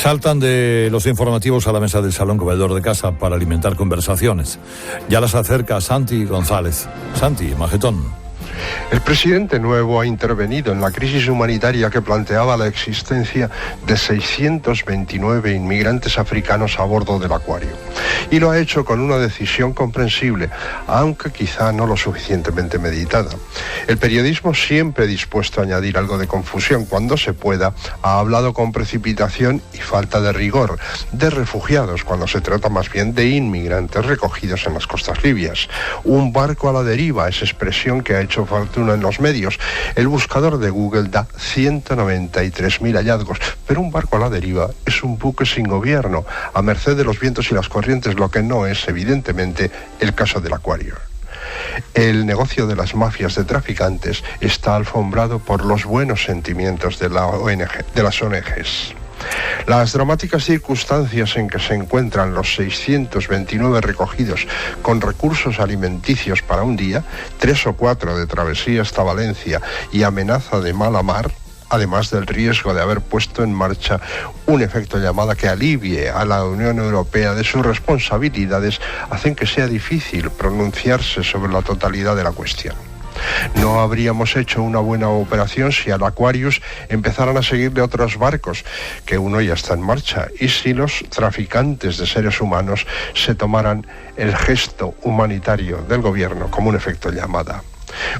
Saltan de los informativos a la mesa del salón comedor de casa para alimentar conversaciones. Ya las acerca Santi González. Santi, majetón. El presidente nuevo ha intervenido en la crisis humanitaria que planteaba la existencia de 629 inmigrantes africanos a bordo del Aquarius. Y lo ha hecho con una decisión comprensible, aunque quizá no lo suficientemente meditada. El periodismo, siempre dispuesto a añadir algo de confusión cuando se pueda, ha hablado con precipitación y falta de rigor de refugiados, cuando se trata más bien de inmigrantes recogidos en las costas libias. Un barco a la deriva es expresión que ha hecho fortuna en los medios. El buscador de Google da 193.000 hallazgos, pero un barco a la deriva es un buque sin gobierno, a merced de los vientos y las corrientes, lo que no es, evidentemente, el caso del Aquarius. El negocio de las mafias de traficantes está alfombrado por los buenos sentimientos de las ONGs. Las dramáticas circunstancias en que se encuentran los 629 recogidos con recursos alimenticios para un día, 3 o 4 de travesía hasta Valencia y amenaza de mala mar, además del riesgo de haber puesto en marcha un efecto llamada que alivie a la Unión Europea de sus responsabilidades, hacen que sea difícil pronunciarse sobre la totalidad de la cuestión. No habríamos hecho una buena operación si al Aquarius empezaran a seguirle otros barcos, que uno ya está en marcha, y si los traficantes de seres humanos se tomaran el gesto humanitario del gobierno como un efecto llamada.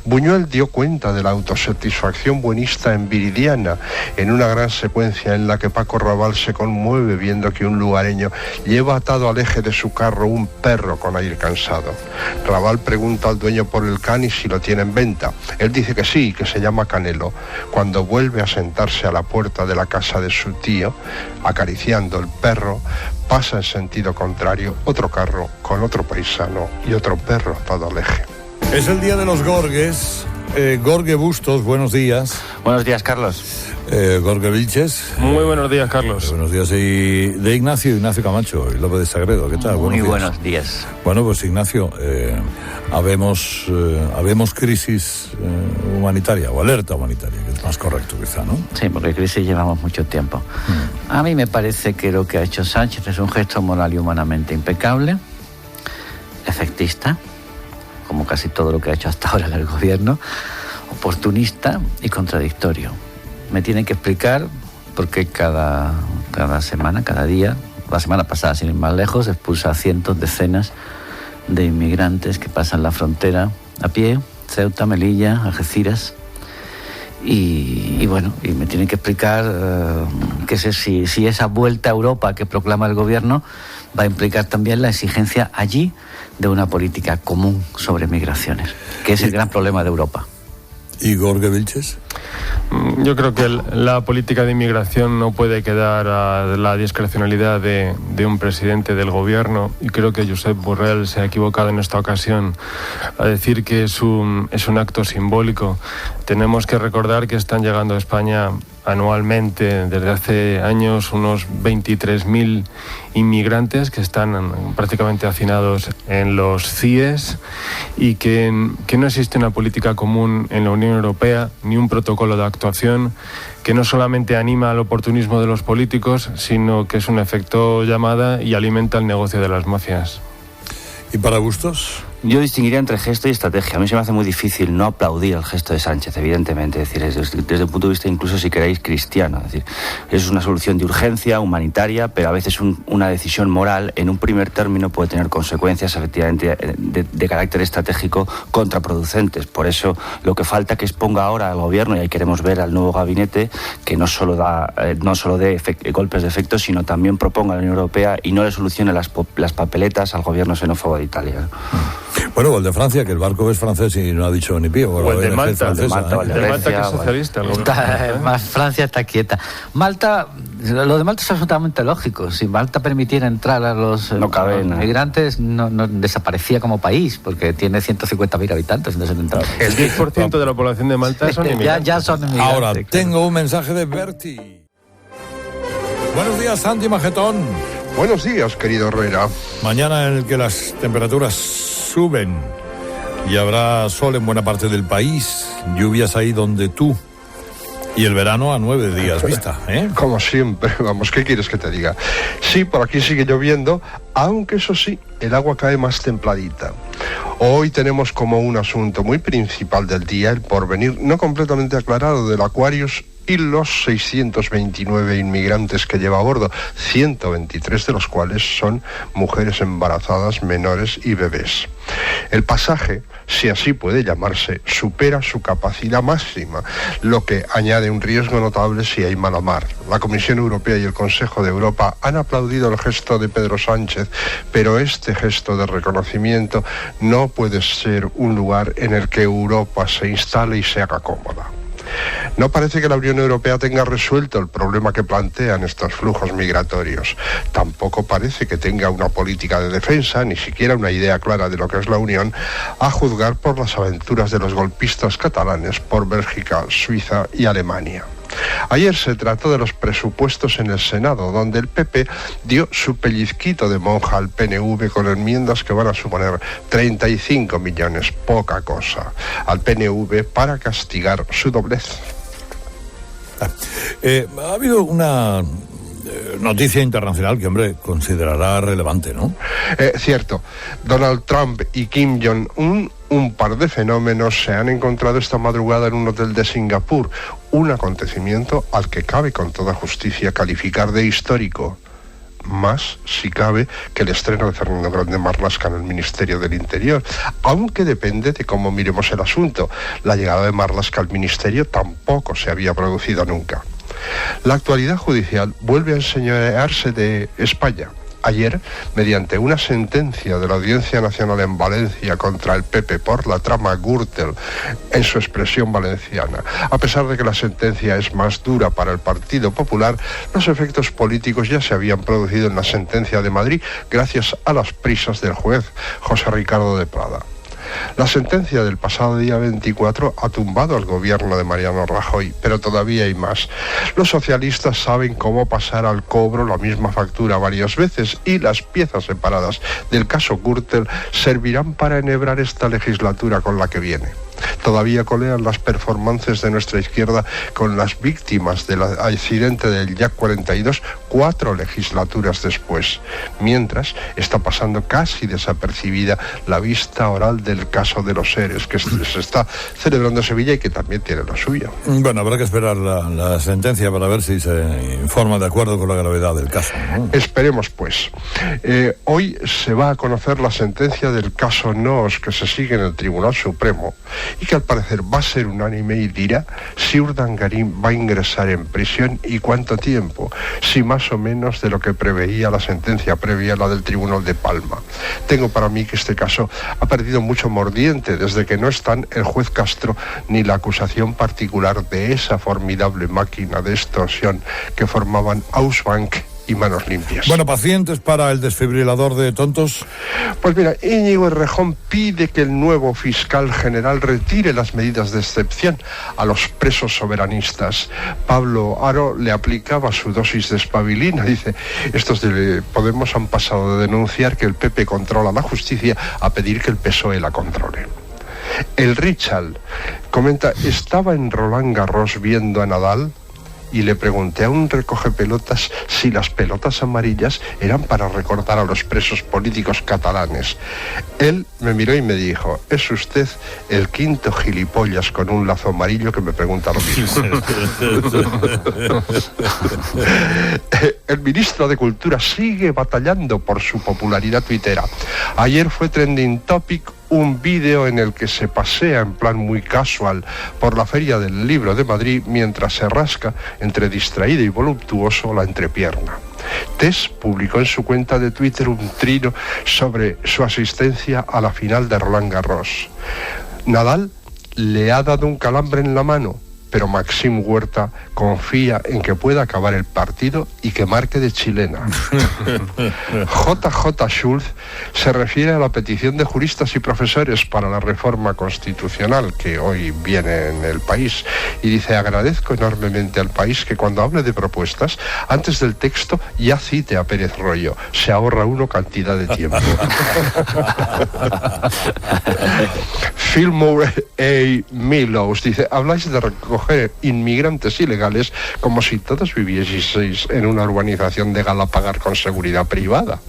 Buñuel dio cuenta de la autosatisfacción buenista en Viridiana, en una gran secuencia en la que Paco Rabanne se conmueve viendo que un lugareño lleva atado al eje de su carro un perro con aire cansado. Rabanne pregunta al dueño por el can y si lo tiene en venta. Él dice que sí, que se llama Canelo. Cuando vuelve a sentarse a la puerta de la casa de su tío, acariciando el perro, pasa en sentido contrario otro carro con otro paisano y otro perro atado al eje. Es el día de los Gorges. Gorge Bustos, buenos días. Buenos días, Carlos. Gorge Vilches. Muy buenos días, Carlos. Buenos días. Y de Ignacio Camacho y López de Sagredo. ¿Qué tal? Muy buenos días. Bueno, pues Ignacio, habemos crisis humanitaria o alerta humanitaria, que es más correcto quizá, ¿no? Sí, porque crisis llevamos mucho tiempo. A mí me parece que lo que ha hecho Sánchez es un gesto moral y humanamente impecable, efectista, como casi todo lo que ha hecho hasta ahora el gobierno, oportunista y contradictorio. Me tienen que explicar por qué cada semana, cada día, la semana pasada, sin ir más lejos, expulsa a cientos, decenas de inmigrantes que pasan la frontera a pie, Ceuta, Melilla, Algeciras, y bueno, y me tienen que explicar si esa vuelta a Europa que proclama el gobierno va a implicar también la exigencia allí de una política común sobre migraciones, que es el gran problema de Europa. ¿Y Gorge Vilches? Yo creo que la política de inmigración no puede quedar a la discrecionalidad de un presidente del gobierno, y creo que Josep Borrell se ha equivocado en esta ocasión a decir que es un acto simbólico. Tenemos que recordar que están llegando a España anualmente desde hace años unos 23.000 inmigrantes que están prácticamente hacinados en los CIES, y que no existe una política común en la Unión Europea ni un protocolo de actuación que no solamente anima al oportunismo de los políticos, sino que es un efecto llamada y alimenta el negocio de las mafias. ¿Y para Bustos? Yo distinguiría entre gesto y estrategia. A mí se me hace muy difícil no aplaudir el gesto de Sánchez, evidentemente. Es decir, desde un punto de vista incluso, si queréis, cristiano. Es decir, es una solución de urgencia, humanitaria, pero a veces una decisión moral en un primer término puede tener consecuencias, efectivamente, de carácter estratégico contraproducentes. Por eso, lo que falta que exponga ahora al gobierno, y ahí queremos ver al nuevo gabinete, que no solo dé golpes de efecto, sino también proponga a la Unión Europea y no le solucione las papeletas al gobiermo xenófobo de Italia. Bueno, o el de Francia, que el barco es francés y no ha dicho ni pío. O el de Malta, que es socialista. Francia está quieta. Malta, lo de Malta es absolutamente lógico. Si Malta permitiera entrar a los migrantes, no desaparecía como país, porque tiene 150.000 habitantes. El 10% de la población de Malta son inmigrantes. Ya son inmigrantes. Ahora, tengo un mensaje de Berti. Buenos días, Santi Majetón. Buenos días, querido Herrera. Mañana en el que las temperaturas suben y habrá sol en buena parte del país, lluvias ahí donde tú Y el verano a 9 días vista, ¿eh? Como siempre, vamos, ¿qué quieres que te diga? Sí, por aquí sigue lloviendo, aunque eso sí, el agua cae más templadita. Hoy tenemos como un asunto muy principal del día el porvenir no completamente aclarado del Aquarius y los 629 inmigrantes que lleva a bordo, 123 de los cuales son mujeres embarazadas, menores y bebés. El pasaje, si así puede llamarse, supera su capacidad máxima, lo que añade un riesgo notable si hay mala mar. La Comisión Europea y el Consejo de Europa han aplaudido el gesto de Pedro Sánchez, pero este gesto de reconocimiento no puede ser un lugar en el que Europa se instale y se haga cómoda. No parece que la Unión Europea tenga resuelto el problema que plantean estos flujos migratorios. Tampoco parece que tenga una política de defensa, ni siquiera una idea clara de lo que es la Unión, a juzgar por las aventuras de los golpistas catalanes por Bélgica, Suiza y Alemania. Ayer se trató de los presupuestos en el Senado, donde el PP dio su pellizquito de monja al PNV con enmiendas que van a suponer 35 millones, poca cosa, al PNV para castigar su doblez. Ha habido una noticia internacional que, hombre, considerará relevante, ¿no? Cierto. Donald Trump y Kim Jong-un, un par de fenómenos, se han encontrado esta madrugada en un hotel de Singapur, un acontecimiento al que cabe con toda justicia calificar de histórico. Más, si cabe, que el estreno de Fernando Grande Marlaska en el Ministerio del Interior, aunque depende de cómo miremos el asunto. La llegada de Marlaska al Ministerio tampoco se había producido nunca. La actualidad judicial vuelve a enseñorearse de España. Ayer, mediante una sentencia de la Audiencia Nacional en Valencia contra el PP por la trama Gürtel, en su expresión valenciana, a pesar de que la sentencia es más dura para el Partido Popular, los efectos políticos ya se habían producido en la sentencia de Madrid gracias a las prisas del juez José Ricardo de Prada. La sentencia del pasado día 24 ha tumbado al gobierno de Mariano Rajoy, pero todavía hay más. Los socialistas saben cómo pasar al cobro la misma factura varias veces y las piezas separadas del caso Gürtel servirán para enhebrar esta legislatura con la que viene. Todavía colean las performances de nuestra izquierda con las víctimas del accidente del Yak 42 4 legislaturas después, mientras está pasando casi desapercibida la vista oral del caso de los seres que se está celebrando en Sevilla y que también tiene lo suyo. Bueno, habrá que esperar la sentencia para ver si se informa de acuerdo con la gravedad del caso, ¿no? Esperemos, pues. Hoy se va a conocer la sentencia del caso Noos que se sigue en el Tribunal Supremo y que al parecer va a ser unánime y dirá si Urdangarín va a ingresar en prisión y cuánto tiempo, si más o menos de lo que preveía la sentencia previa, la del Tribunal de Palma. Tengo para mí que este caso ha perdido mucho mordiente desde que no están el juez Castro ni la acusación particular de esa formidable máquina de extorsión que formaban Ausbank y Manos Limpias. Bueno, pacientes para el desfibrilador de tontos. Pues mira, Íñigo Errejón pide que el nuevo fiscal general retire las medidas de excepción a los presos soberanistas. Pablo Haro le aplicaba su dosis de espabilina. Dice, estos de Podemos han pasado de denunciar que el PP controla la justicia a pedir que el PSOE la controle. El Richard comenta, estaba en Roland Garros viendo a Nadal y le pregunté a un recogepelotas si las pelotas amarillas eran para recordar a los presos políticos catalanes. Él me miró y me dijo, es usted el quinto gilipollas con un lazo amarillo que me pregunta lo mismo. El ministro de Cultura sigue batallando por su popularidad tuitera. Ayer fue trending topic un vídeo en el que se pasea en plan muy casual por la Feria del Libro de Madrid mientras se rasca, entre distraído y voluptuoso, la entrepierna. Tess publicó en su cuenta de Twitter un trino sobre su asistencia a la final de Roland Garros. Nadal le ha dado un calambre en la mano, pero Maxim Huerta confía en que pueda acabar el partido y que marque de chilena. JJ Schulz se refiere a la petición de juristas y profesores para la reforma constitucional que hoy viene en el país y dice, agradezco enormemente al país que cuando hable de propuestas, antes del texto ya cite a Pérez Royo. Se ahorra uno cantidad de tiempo. Fillmore A. Millows dice, habláis de recoger acoger inmigrantes ilegales como si todos vivieseis en una urbanización de Galapagar con seguridad privada.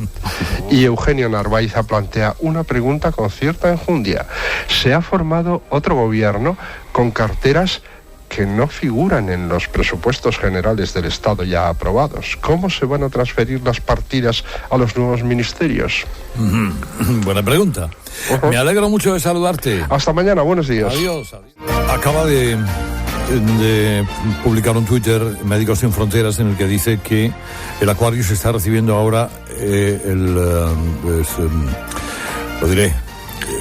Y Eugenio Narváez plantea una pregunta con cierta enjundia. Se ha formado otro gobierno con carteras que no figuran en los presupuestos generales del Estado ya aprobados. ¿Cómo se van a transferir las partidas a los nuevos ministerios? Buena pregunta. Me alegro mucho de saludarte. Hasta mañana, buenos días. Adiós. Acaba de publicar un Twitter Médicos Sin Fronteras en el que dice que el Aquarius está recibiendo ahora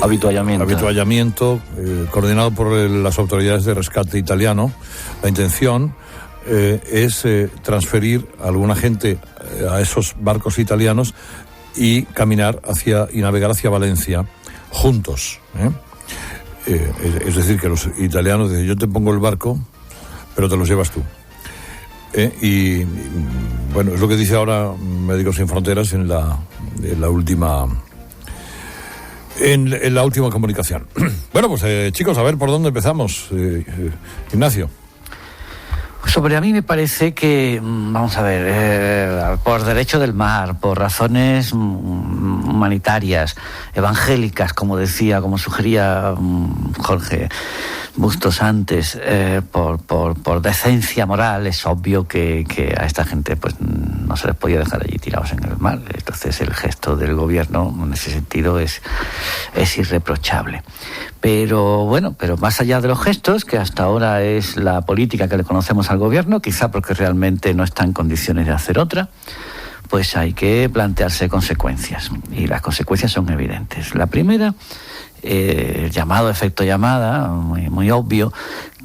Habituallamiento coordinado por las autoridades de rescate italiano. La intención es transferir a alguna gente a esos barcos italianos y navegar hacia Valencia juntos. Es decir, que los italianos dicen: yo te pongo el barco, pero te los llevas tú. Y bueno, es lo que dice ahora Médicos Sin Fronteras en la última comunicación. Bueno, pues chicos, a ver por dónde empezamos. Ignacio. Sobre a mí me parece que, vamos a ver, por derecho del mar, por razones humanitarias, evangélicas, como sugería Jorge Bustos antes, por decencia moral, es obvio que a esta gente pues no se les podía dejar allí tirados en el mar. Entonces el gesto del gobierno en ese sentido es irreprochable. Pero más allá de los gestos, que hasta ahora es la política que le conocemos al gobierno, quizá porque realmente no está en condiciones de hacer otra, pues hay que plantearse consecuencias. Y las consecuencias son evidentes. La primera, el llamado efecto llamada, muy, muy obvio,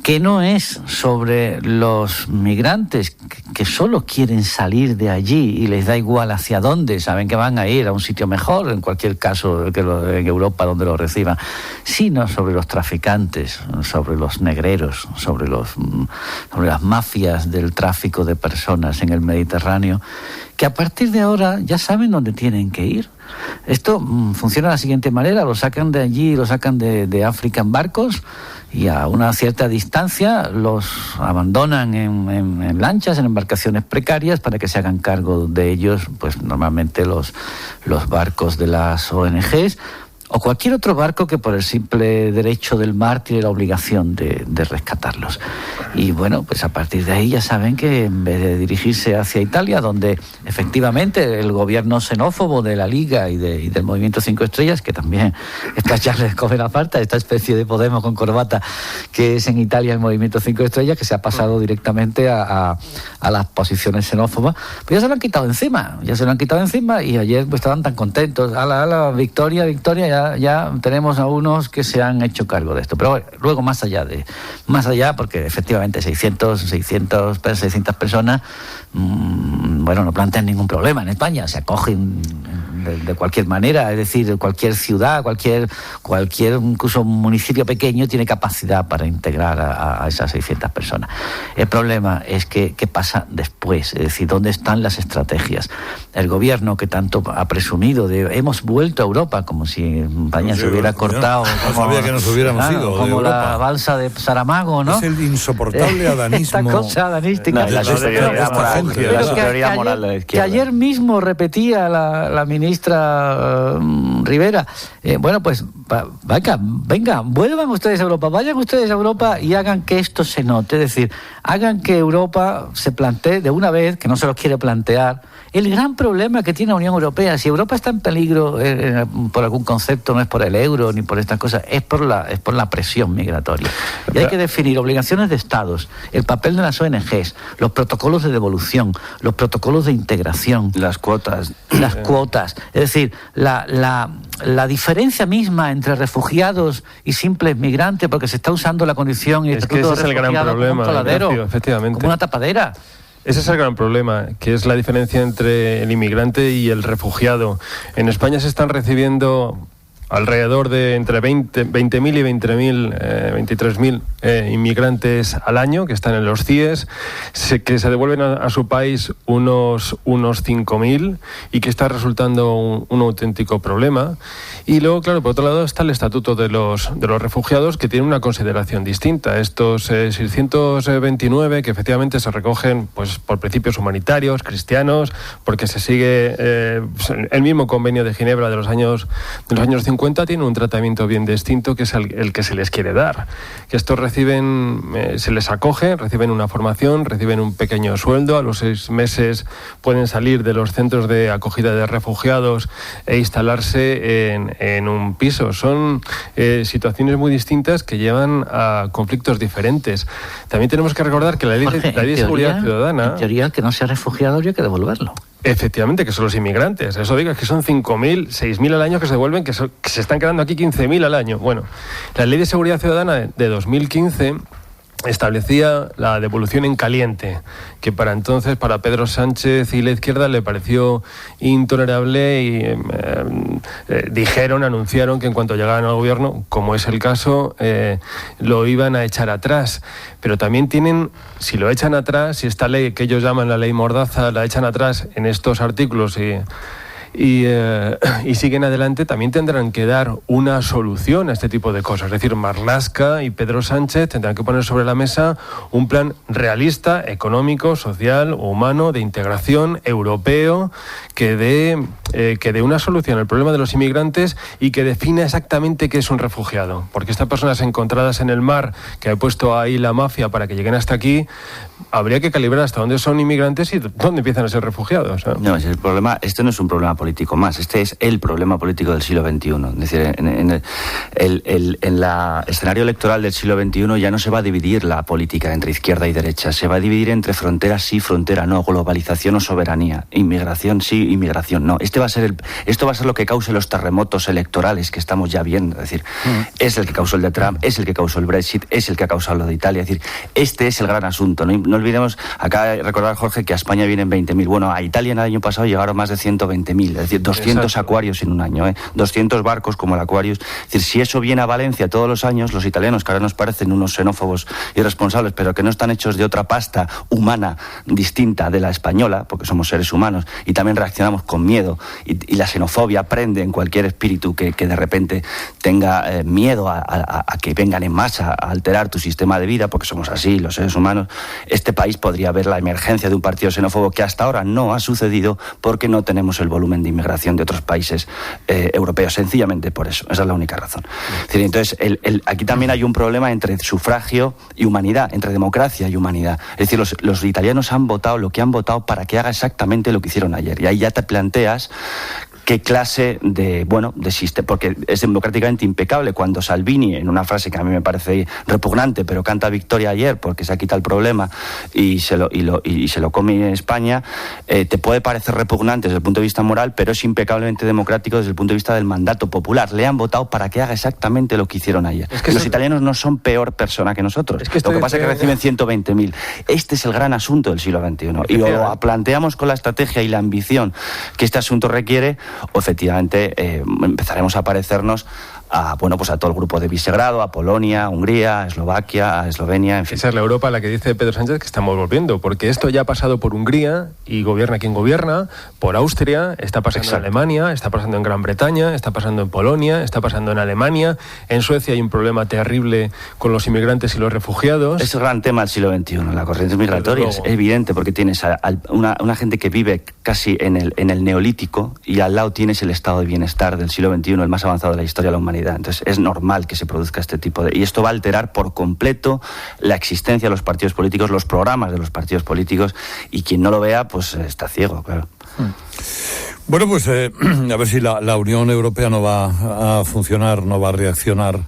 que no es sobre los migrantes que solo quieren salir de allí y les da igual hacia dónde, saben que van a ir a un sitio mejor, en cualquier caso en Europa donde lo reciban, sino sobre los traficantes, sobre los negreros, sobre las mafias del tráfico de personas en el Mediterráneo, que a partir de ahora ya saben dónde tienen que ir. Esto funciona de la siguiente manera: lo sacan de allí, lo sacan de África en barcos, y a una cierta distancia los abandonan en lanchas, en embarcaciones precarias, para que se hagan cargo de ellos, pues normalmente los barcos de las ONGs o cualquier otro barco que por el simple derecho del mar tiene la obligación de rescatarlos. Y bueno, pues a partir de ahí ya saben que en vez de dirigirse hacia Italia, donde efectivamente el gobierno xenófobo de la Liga y del Movimiento 5 Estrellas, que también está echarle comer la falta, esta especie de Podemos con corbata que es en Italia el Movimiento 5 Estrellas, que se ha pasado directamente a las posiciones xenófobas, pues ya se lo han quitado encima, y ayer pues estaban tan contentos. A la victoria, ya tenemos a unos que se han hecho cargo de esto. Pero bueno, luego más allá, porque efectivamente 600 personas no plantean ningún problema en España, se acogen de cualquier manera, es decir, cualquier ciudad, cualquier incluso municipio pequeño tiene capacidad para integrar a esas 600 personas. El problema es que qué pasa después, es decir, dónde están las estrategias. El gobierno, que tanto ha presumido de hemos vuelto a Europa, como si España se hubiera cortado, no sabía que nos hubiéramos ido de como Europa. La balsa de Saramago, ¿no? Es el insoportable adanismo. Esta cosa adanística. La superioridad moral de la izquierda. Que ayer mismo repetía la ministra Rivera. Pues venga, vuelvan ustedes a Europa, vayan ustedes a Europa y hagan que esto se note, es decir, hagan que Europa se plantee de una vez, que no se los quiere plantear, el gran problema que tiene la Unión Europea. Si Europa está en peligro por algún concepto, no es por el euro ni por estas cosas, es por la presión migratoria. Y hay que definir obligaciones de Estados, el papel de las ONGs, los protocolos de devolución, los protocolos de integración, las cuotas, es decir, la diferencia misma entre refugiados y simples migrantes, porque se está usando la condición y es que ese es el gran problema, como un coladero, efectivamente, como una tapadera. Ese es el gran problema, que es la diferencia entre el inmigrante y el refugiado. En España se están recibiendo alrededor de entre 20.000 y 23.000 inmigrantes al año que están en los CIES, que se devuelven a su país unos 5.000 y que está resultando un auténtico problema. Y luego, claro, por otro lado está el Estatuto de los Refugiados, que tiene una consideración distinta. Estos 629 que efectivamente se recogen pues por principios humanitarios, cristianos, porque se sigue el mismo convenio de Ginebra de los años 50, tiene un tratamiento bien distinto, que es el que se les quiere dar. Que estos reciben, se les acoge, reciben una formación, reciben un pequeño sueldo, a los 6 meses pueden salir de los centros de acogida de refugiados e instalarse en un piso. Son situaciones muy distintas que llevan a conflictos diferentes. También tenemos que recordar que la ley de seguridad ciudadana... En teoría, el que no sea refugiado habría que devolverlo. Efectivamente, que son los inmigrantes. Eso digo, es que son 5.000, 6.000 al año que se devuelven, que se están quedando aquí 15.000 al año. Bueno, la Ley de Seguridad Ciudadana de 2015 establecía la devolución en caliente, que para entonces, para Pedro Sánchez y la izquierda le pareció intolerable y anunciaron que en cuanto llegaran al gobierno, como es el caso, lo iban a echar atrás. Pero también tienen, si lo echan atrás, si esta ley que ellos llaman la ley Mordaza la echan atrás en estos artículos y siguen adelante, también tendrán que dar una solución a este tipo de cosas. Es decir, Marlaska y Pedro Sánchez tendrán que poner sobre la mesa un plan realista, económico, social, humano, de integración, europeo, que dé una solución al problema de los inmigrantes y que defina exactamente qué es un refugiado. Porque estas personas encontradas en el mar, que ha puesto ahí la mafia para que lleguen hasta aquí, habría que calibrar hasta dónde son inmigrantes y dónde empiezan a ser refugiados. No, es el problema. Este no es un problema político más. Este es el problema político del siglo XXI. Es decir, en el escenario electoral del siglo XXI ya no se va a dividir la política entre izquierda y derecha. Se va a dividir entre frontera sí, frontera no, globalización o soberanía, inmigración sí, inmigración no. Esto va a ser lo que cause los terremotos electorales que estamos ya viendo. Es decir, es el que causó el de Trump, es el que causó el Brexit, es el que ha causado lo de Italia. Es decir, este es el gran asunto. No olvidemos, acá recordar, Jorge, que a España vienen 20.000. Bueno, a Italia en el año pasado llegaron más de 120.000. Es decir, 200 Exacto. Acuarios en un año, 200 barcos como el Aquarius. Es decir, si eso viene a Valencia todos los años, los italianos, que ahora nos parecen unos xenófobos irresponsables, pero que no están hechos de otra pasta humana distinta de la española, porque somos seres humanos, y también reaccionamos con miedo, y la xenofobia prende en cualquier espíritu que de repente tenga miedo a que vengan en masa a alterar tu sistema de vida, porque somos así, los seres humanos. Este país podría ver la emergencia de un partido xenófobo que hasta ahora no ha sucedido porque no tenemos el volumen de inmigración de otros países europeos, sencillamente por eso. Esa es la única razón. Es decir, entonces, aquí también hay un problema entre sufragio y humanidad, entre democracia y humanidad. Es decir, los italianos han votado lo que han votado para que haga exactamente lo que hicieron ayer. Y ahí ya te planteas qué clase de sistema, porque es democráticamente impecable cuando Salvini, en una frase que a mí me parece repugnante, pero canta victoria ayer porque se ha quitado el problema y se lo come en España, te puede parecer repugnante desde el punto de vista moral, pero es impecablemente democrático desde el punto de vista del mandato popular. Le han votado para que haga exactamente lo que hicieron ayer. Es que los italianos no son peor persona que nosotros. Es que lo que pasa es que reciben 120.000. Este es el gran asunto del siglo XXI. Y o lo planteamos con la estrategia y la ambición que este asunto requiere, o efectivamente empezaremos a parecernos a todo el grupo de Visegrado, a Polonia, a Hungría, a Eslovaquia, a Eslovenia, en fin. Esa es la Europa a la que dice Pedro Sánchez que estamos volviendo, porque esto ya ha pasado por Hungría y gobierna quien gobierna, por Austria, está pasando Exacto. en Alemania, está pasando en Gran Bretaña, está pasando en Polonia, está pasando en Alemania, en Suecia hay un problema terrible con los inmigrantes y los refugiados. Es el gran tema del siglo XXI, la corriente migratoria, es evidente, porque tienes una gente que vive casi en el neolítico y al lado tienes el estado de bienestar del siglo XXI, el más avanzado de la historia de la humanidad. Entonces es normal que se produzca este tipo de... Y esto va a alterar por completo la existencia de los partidos políticos, los programas de los partidos políticos, y quien no lo vea, pues está ciego, claro. Bueno, pues a ver si la Unión Europea no va a funcionar, no va a reaccionar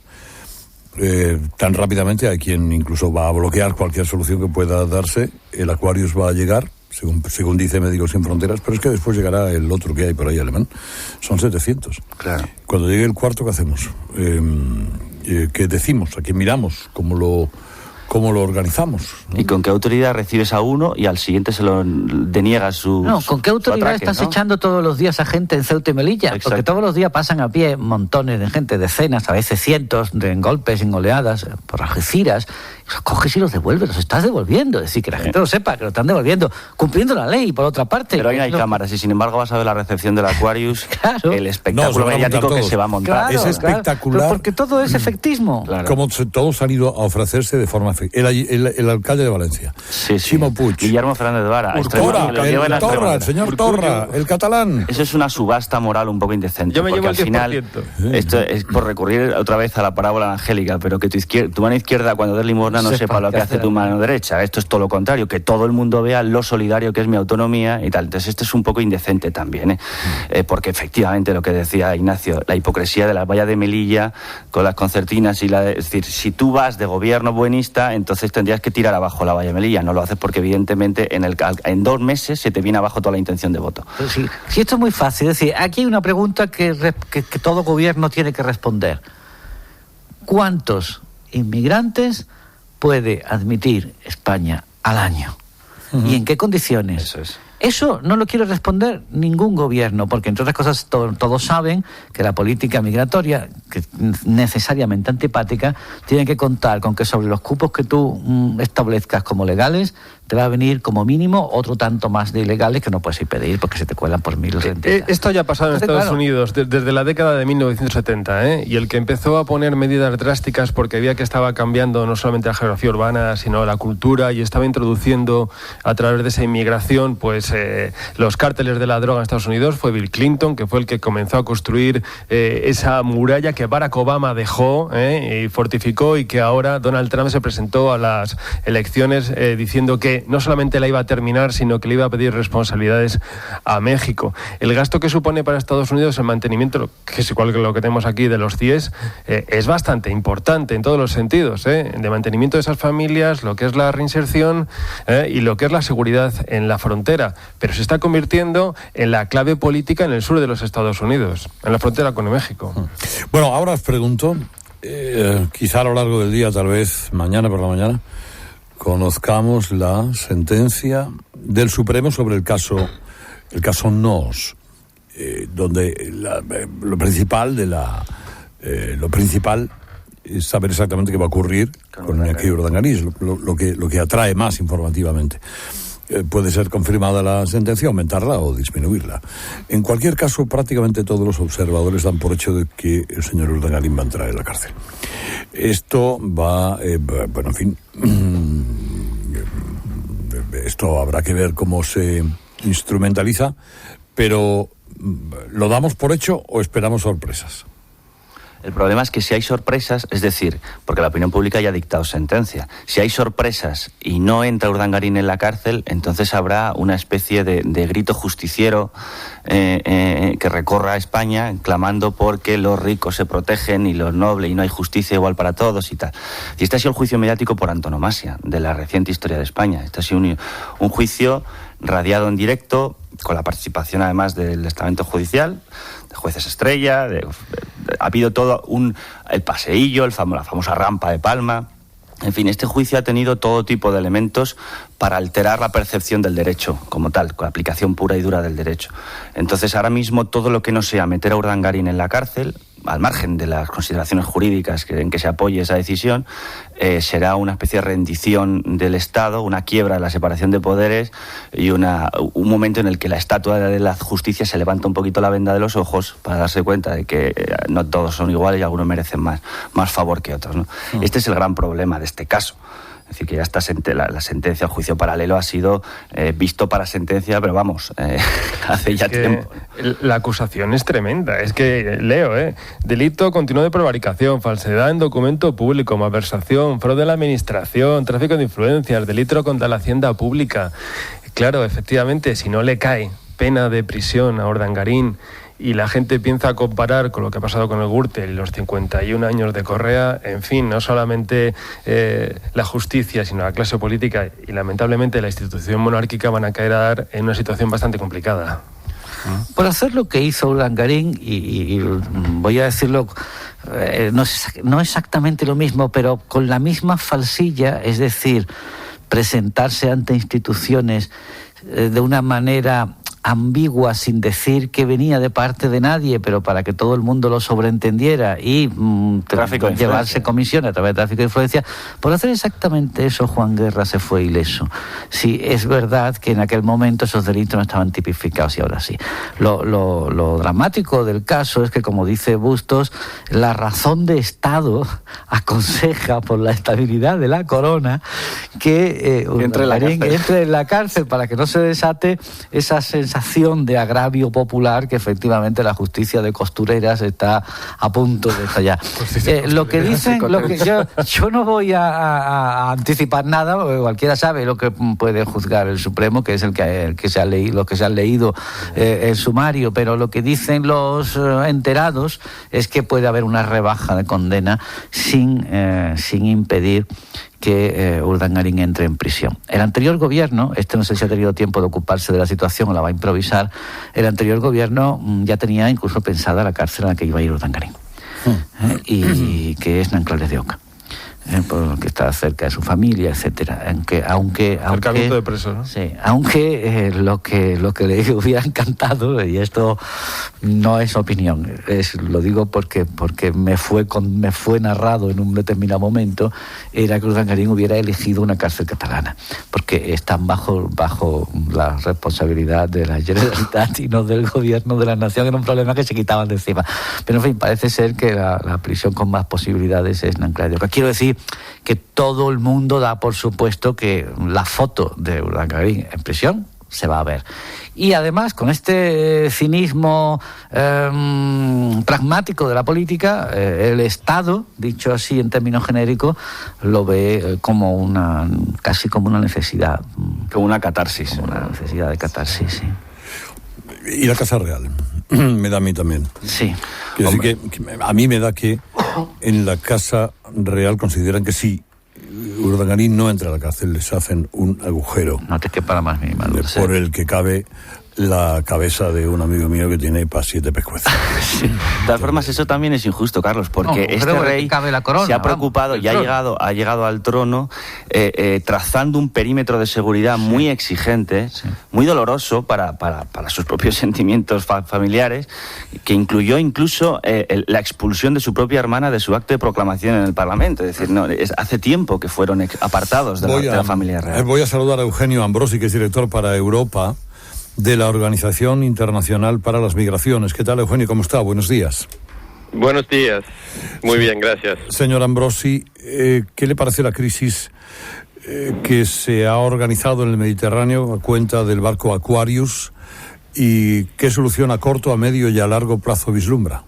tan rápidamente. Hay quien incluso va a bloquear cualquier solución que pueda darse. El Aquarius va a llegar, según dice Médicos Sin Fronteras, pero es que después llegará el otro que hay por ahí, alemán. Son 700. Claro. Cuando llegue el cuarto, ¿qué hacemos? ¿Qué decimos? ¿A quién miramos? ¿Cómo lo cómo lo organizamos, ¿no? ¿Y con qué autoridad recibes a uno y al siguiente se lo deniegas su... No, ¿con qué autoridad estás echando todos los días a gente en Ceuta y Melilla? Exacto. Porque todos los días pasan a pie montones de gente, decenas, a veces cientos, en golpes, en oleadas, por Algeciras. Los coges y los devuelves, los estás devolviendo. Es decir, que la gente lo sepa, que lo están devolviendo, cumpliendo la ley, por otra parte. Pero ahí no hay cámaras y sin embargo vas a ver la recepción del Aquarius, Claro. el espectáculo mediático que se va a montar. Es espectacular. Pero porque todo es efectismo. Claro. Como todos han ido a ofrecerse de forma efectiva. El alcalde de Valencia, Sí. Chimo Puig, Guillermo Fernández de Vara. el señor Torra, el catalán. Eso es una subasta moral un poco indecente. Yo me porque llevo el al 10%. final, esto es por recurrir otra vez a la parábola angélica, pero que tu mano izquierda cuando des limosna no sepa lo que hace tu mano derecha. Esto es todo lo contrario, que todo el mundo vea lo solidario que es mi autonomía y tal. Entonces esto es un poco indecente también, porque efectivamente lo que decía Ignacio, la hipocresía de la valla de Melilla con las concertinas es decir, si tú vas de gobierno buenista, entonces tendrías que tirar abajo la valla de Melilla. No lo haces porque evidentemente en 2 meses se te viene abajo toda la intención de voto. Pero sí, esto es muy fácil. Es decir, aquí hay una pregunta que todo gobierno tiene que responder. ¿Cuántos inmigrantes puede admitir España al año? ¿Y en qué condiciones? Eso es. Eso no lo quiere responder ningún gobierno, porque entre otras cosas todos saben que la política migratoria, que es necesariamente antipática, tiene que contar con que sobre los cupos que tú establezcas como legales, te va a venir como mínimo otro tanto más de ilegales que no puedes impedir porque se te cuelan por miles de entidades. Esto ya ha pasado en Estados Unidos desde la década de 1970, y el que empezó a poner medidas drásticas porque veía que estaba cambiando no solamente la geografía urbana, sino la cultura, y estaba introduciendo a través de esa inmigración pues los cárteles de la droga en Estados Unidos, fue Bill Clinton, que fue el que comenzó a construir esa muralla que Barack Obama dejó y fortificó, y que ahora Donald Trump se presentó a las elecciones diciendo que no solamente la iba a terminar, sino que le iba a pedir responsabilidades a México. El gasto que supone para Estados Unidos el mantenimiento, que es igual que lo que tenemos aquí de los CIES, es bastante importante en todos los sentidos, de mantenimiento de esas familias, lo que es la reinserción y lo que es la seguridad en la frontera. Pero se está convirtiendo en la clave política en el sur de los Estados Unidos, en la frontera con México. Bueno, ahora os pregunto, quizá a lo largo del día, tal vez mañana por la mañana, conozcamos la sentencia del Supremo sobre el caso Noos, donde lo principal es saber exactamente qué va a ocurrir con Iñaki Urdangarín, lo que atrae más informativamente. Puede ser confirmada la sentencia, aumentarla o disminuirla. En cualquier caso, prácticamente todos los observadores dan por hecho de que el señor Urdangarín va a entrar en la cárcel. Esto va, bueno, en fin, esto habrá que ver cómo se instrumentaliza, pero ¿lo damos por hecho o esperamos sorpresas? El problema es que si hay sorpresas, es decir, porque la opinión pública ya ha dictado sentencia, si hay sorpresas y no entra Urdangarín en la cárcel, entonces habrá una especie de grito justiciero que recorra España clamando porque los ricos se protegen y los nobles y no hay justicia igual para todos y tal. Y este ha sido el juicio mediático por antonomasia de la reciente historia de España. Este ha sido un juicio radiado en directo, con la participación además del estamento judicial, de jueces estrella, ha habido todo el paseillo, la famosa rampa de Palma. En fin, este juicio ha tenido todo tipo de elementos para alterar la percepción del derecho como tal, con la aplicación pura y dura del derecho. Entonces, ahora mismo todo lo que no sea meter a Urdangarín en la cárcel, al margen de las consideraciones jurídicas en que se apoye esa decisión, será una especie de rendición del Estado, una quiebra de la separación de poderes y un momento en el que la estatua de la justicia se levanta un poquito la venda de los ojos para darse cuenta de que no todos son iguales y algunos merecen más favor que otros, ¿no? Este es el gran problema de este caso. Es decir, que ya está la sentencia, el juicio paralelo ha sido visto para sentencia, pero vamos, hace ya tiempo. La acusación es tremenda. Es que, leo, delito continuo de prevaricación, falsedad en documento público, malversación, fraude a la administración, tráfico de influencias, delito contra la hacienda pública. Claro, efectivamente, si no le cae pena de prisión a Urdangarín y la gente piensa comparar con lo que ha pasado con el Gürtel y los 51 años de Correa, en fin, no solamente la justicia, sino la clase política y lamentablemente la institución monárquica van a caer en una situación bastante complicada. por hacer lo que hizo Urdangarín, y voy a decirlo, no exactamente lo mismo, pero con la misma falsilla, es decir, presentarse ante instituciones de una manera ambigua, sin decir que venía de parte de nadie, pero para que todo el mundo lo sobreentendiera, y llevarse comisiones a través de tráfico de influencia. Por hacer exactamente eso, Juan Guerra se fue ileso. Sí, es verdad que en aquel momento esos delitos no estaban tipificados, y ahora sí. Lo dramático del caso es que, como dice Bustos, la razón de Estado aconseja, por la estabilidad de la corona, que entre en la cárcel para que no se desate esa sensación de agravio popular, que efectivamente la justicia de costureras está a punto de estallar. Lo que dicen, yo no voy a anticipar nada, porque cualquiera sabe lo que puede juzgar el Supremo, que es el que se ha leído, los que se han leído el sumario, pero lo que dicen los enterados es que puede haber una rebaja de condena sin impedir que Urdangarín entre en prisión. El anterior gobierno, no sé si ha tenido tiempo de ocuparse de la situación o la va a improvisar, el anterior gobierno ya tenía incluso pensada la cárcel en la que iba a ir Urdangarín, y que es Nanclares de Oca. Porque está cerca de su familia, etcétera. Aunque acercamiento de presos, ¿no? Sí, aunque lo que le hubiera encantado, y esto no es opinión, lo digo porque me fue narrado en un determinado momento, era que Urdangarín hubiera elegido una cárcel catalana, porque están bajo la responsabilidad de la Generalitat y no del gobierno de la nación. Era un problema que se quitaban de encima. Pero en fin, parece ser que la prisión con más posibilidades es Nanclares de Oca. Quiero decir que todo el mundo da por supuesto que la foto de Urdangarín en prisión se va a ver. Y además, con este cinismo pragmático de la política, el Estado, dicho así en términos genéricos, lo ve casi como una necesidad. Como una catarsis. Como una necesidad de catarsis, sí. Y la Casa Real, me da a mí también. Sí. Quiero decir que a mí me da que en la Casa Real consideran que si Urdangarín no entra a la cárcel, les hacen un agujero. No te quepa la más mínima duda. Por el que cabe la cabeza de un amigo mío que tiene para 7 pescuezos. Sí. De todas formas, eso también es injusto, Carlos, porque este rey se ha preocupado y ha llegado al trono trazando un perímetro de seguridad muy exigente, muy doloroso para sus propios sentimientos familiares, que incluyó incluso la expulsión de su propia hermana de su acto de proclamación en el Parlamento. Es decir, hace tiempo que fueron apartados de la familia real. Voy a saludar a Eugenio Ambrosi, que es director para Europa de la Organización Internacional para las Migraciones. ¿Qué tal, Eugenio? ¿Cómo está? Buenos días. Buenos días. Muy bien, gracias. Señor Ambrosi, ¿qué le parece la crisis que se ha organizado en el Mediterráneo a cuenta del barco Aquarius, y qué solución a corto, a medio y a largo plazo vislumbra?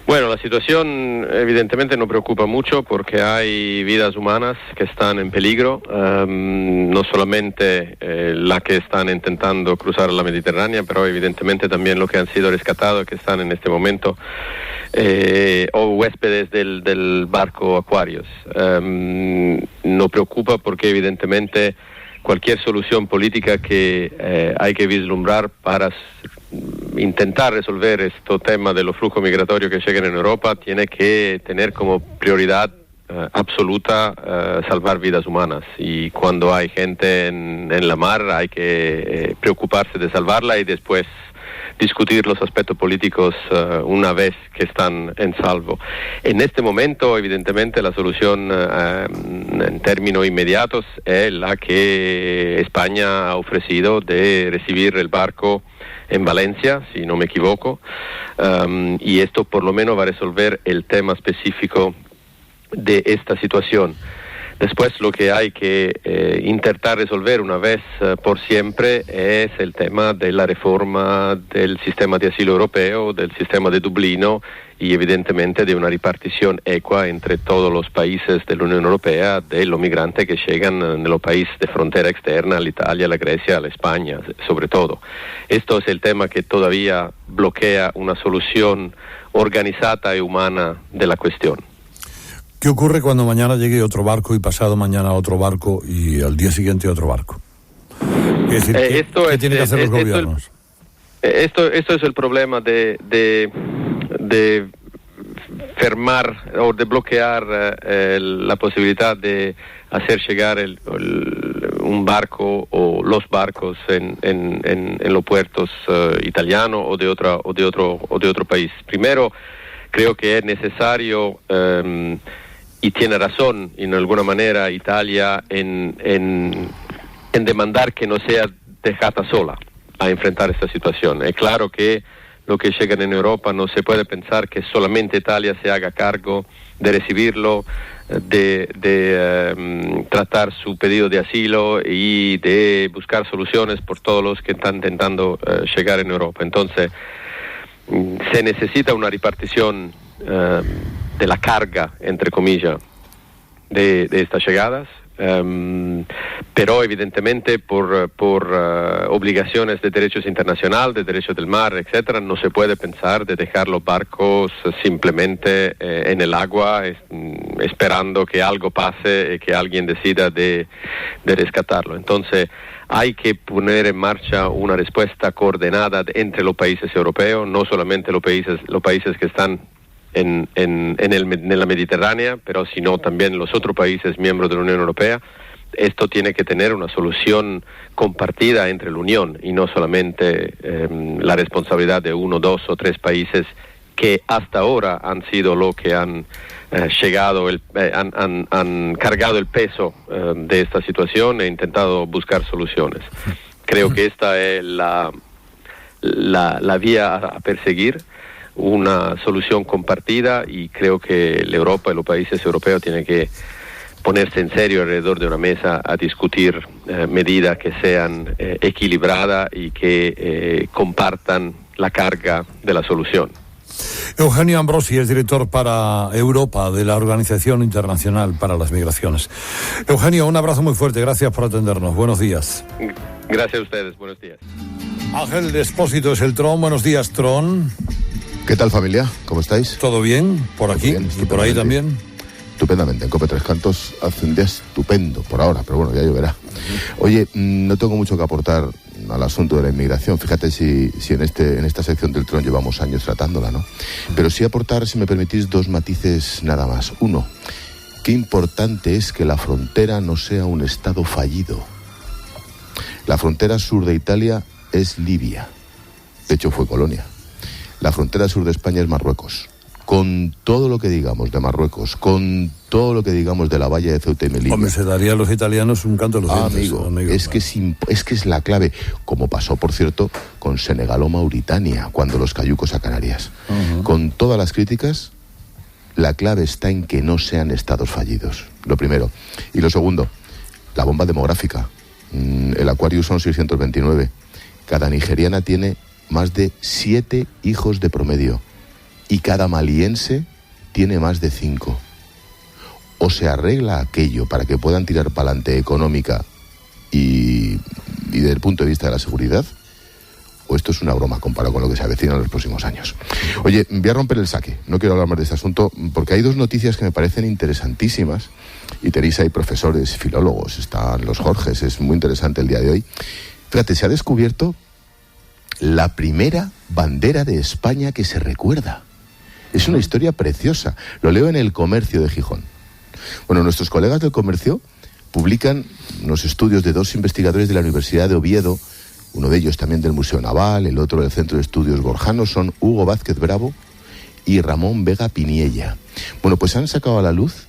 Bueno, la situación evidentemente nos preocupa mucho porque hay vidas humanas que están en peligro, no solamente las que están intentando cruzar la Mediterránea, pero evidentemente también los que han sido rescatados, que están en este momento, o huéspedes del barco Aquarius. Nos preocupa porque evidentemente cualquier solución política que hay que vislumbrar para intentar resolver este tema de los flujos migratorios que llegan en Europa tiene que tener como prioridad absoluta salvar vidas humanas, y cuando hay gente en la mar hay que preocuparse de salvarla y después discutir los aspectos políticos una vez que están en salvo. En este momento, evidentemente, la solución en términos inmediatos es la que España ha ofrecido de recibir el barco en Valencia, si no me equivoco, y esto por lo menos va a resolver el tema específico de esta situación. Después lo que hay que intentar resolver una vez por siempre es el tema de la reforma del sistema de asilo europeo, del sistema de Dublino, y evidentemente de una repartición equa entre todos los países de la Unión Europea de los migrantes que llegan en los países de frontera externa, a la Italia, a la Grecia, a la España, sobre todo. Esto es el tema que todavía bloquea una solución organizada y humana de la cuestión. ¿Qué ocurre cuando mañana llegue otro barco y pasado mañana otro barco y al día siguiente otro barco? Es decir, ¿qué tienen que hacer los gobiernos? Esto es el problema de fermar o de bloquear la posibilidad de hacer llegar un barco o los barcos en los puertos italianos o de otro país. Primero, creo que es necesario y tiene razón en alguna manera Italia en demandar que no sea dejada sola a enfrentar esta situación. Es claro que lo que llega en Europa no se puede pensar que solamente Italia se haga cargo de recibirlo, de tratar su pedido de asilo y de buscar soluciones por todos los que están intentando llegar en Europa. Entonces, se necesita una repartición de la carga, entre comillas, de estas llegadas. Pero evidentemente por obligaciones de derechos internacional, de derechos del mar, etcétera, no se puede pensar de dejar los barcos simplemente en el agua esperando que algo pase y que alguien decida de rescatarlo. Entonces hay que poner en marcha una respuesta coordinada entre los países europeos, no solamente los países que están en la Mediterránea, pero sino también los otros países miembros de la Unión Europea. Esto tiene que tener una solución compartida entre la Unión y no solamente la responsabilidad de 1, 2 o 3 países que hasta ahora han sido los que han han cargado el peso de esta situación e intentado buscar soluciones. Creo que esta es la vía a perseguir, una solución compartida, y creo que la Europa y los países europeos tienen que ponerse en serio alrededor de una mesa a discutir medidas que sean equilibradas y que compartan la carga de la solución. Eugenio Ambrosi es director para Europa de la Organización Internacional para las Migraciones. Eugenio, un abrazo muy fuerte, gracias por atendernos, buenos días. Gracias a ustedes, buenos días. Ángel Expósito es el Tron, buenos días, Tron. ¿Qué tal, familia? ¿Cómo estáis? ¿Todo bien? ¿Por aquí? Bien, ¿Y por ahí también? Estupendamente. En Cope Tres Cantos hace un día estupendo por ahora, pero bueno, ya lloverá. Oye, no tengo mucho que aportar al asunto de la inmigración. Fíjate si en esta sección del Tron llevamos años tratándola, ¿no? Pero sí aportar, si me permitís, 2 matices nada más. 1, qué importante es que la frontera no sea un estado fallido. La frontera sur de Italia es Libia. De hecho, fue colonia. La frontera sur de España es Marruecos. Con todo lo que digamos de Marruecos, con todo lo que digamos de la valla de Ceuta y Melilla. Hombre, se daría a los italianos un canto a los dientes. Amigo, es que es la clave, como pasó, por cierto, con Senegal o Mauritania, cuando los cayucos a Canarias. Uh-huh. Con todas las críticas, la clave está en que no sean estados fallidos, lo primero. Y lo segundo, la bomba demográfica. El Aquarius son 629. Cada nigeriana tiene más de 7 hijos de promedio. Y cada maliense tiene más de 5. O se arregla aquello para que puedan tirar para adelante económica y desde el punto de vista de la seguridad, o esto es una broma comparado con lo que se avecina en los próximos años. Oye, voy a romper el saque. No quiero hablar más de este asunto porque hay 2 noticias que me parecen interesantísimas. Y tenéis ahí profesores, filólogos, están los Jorges, es muy interesante el día de hoy. Fíjate, se ha descubierto la primera bandera de España que se recuerda. Es una historia preciosa. Lo leo en El Comercio de Gijón. Bueno, nuestros colegas del Comercio publican unos estudios de 2 investigadores de la Universidad de Oviedo, uno de ellos también del Museo Naval, el otro del Centro de Estudios Gorjano, son Hugo Vázquez Bravo y Ramón Vega Piniella. Bueno, pues han sacado a la luz,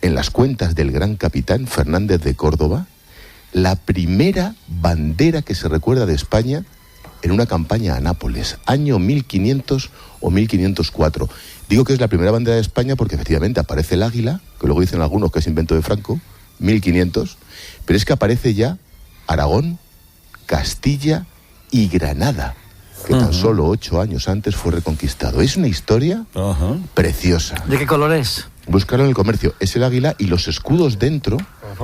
en las cuentas del gran capitán Fernández de Córdoba, la primera bandera que se recuerda de España en una campaña a Nápoles, año 1500 o 1504. Digo que es la primera bandera de España porque efectivamente aparece el águila, que luego dicen algunos que es invento de Franco, 1500, pero es que aparece ya Aragón, Castilla y Granada, que tan solo 8 años antes fue reconquistado. Es una historia preciosa. ¿De qué color es? Buscarlo en El Comercio. Es el águila y los escudos dentro,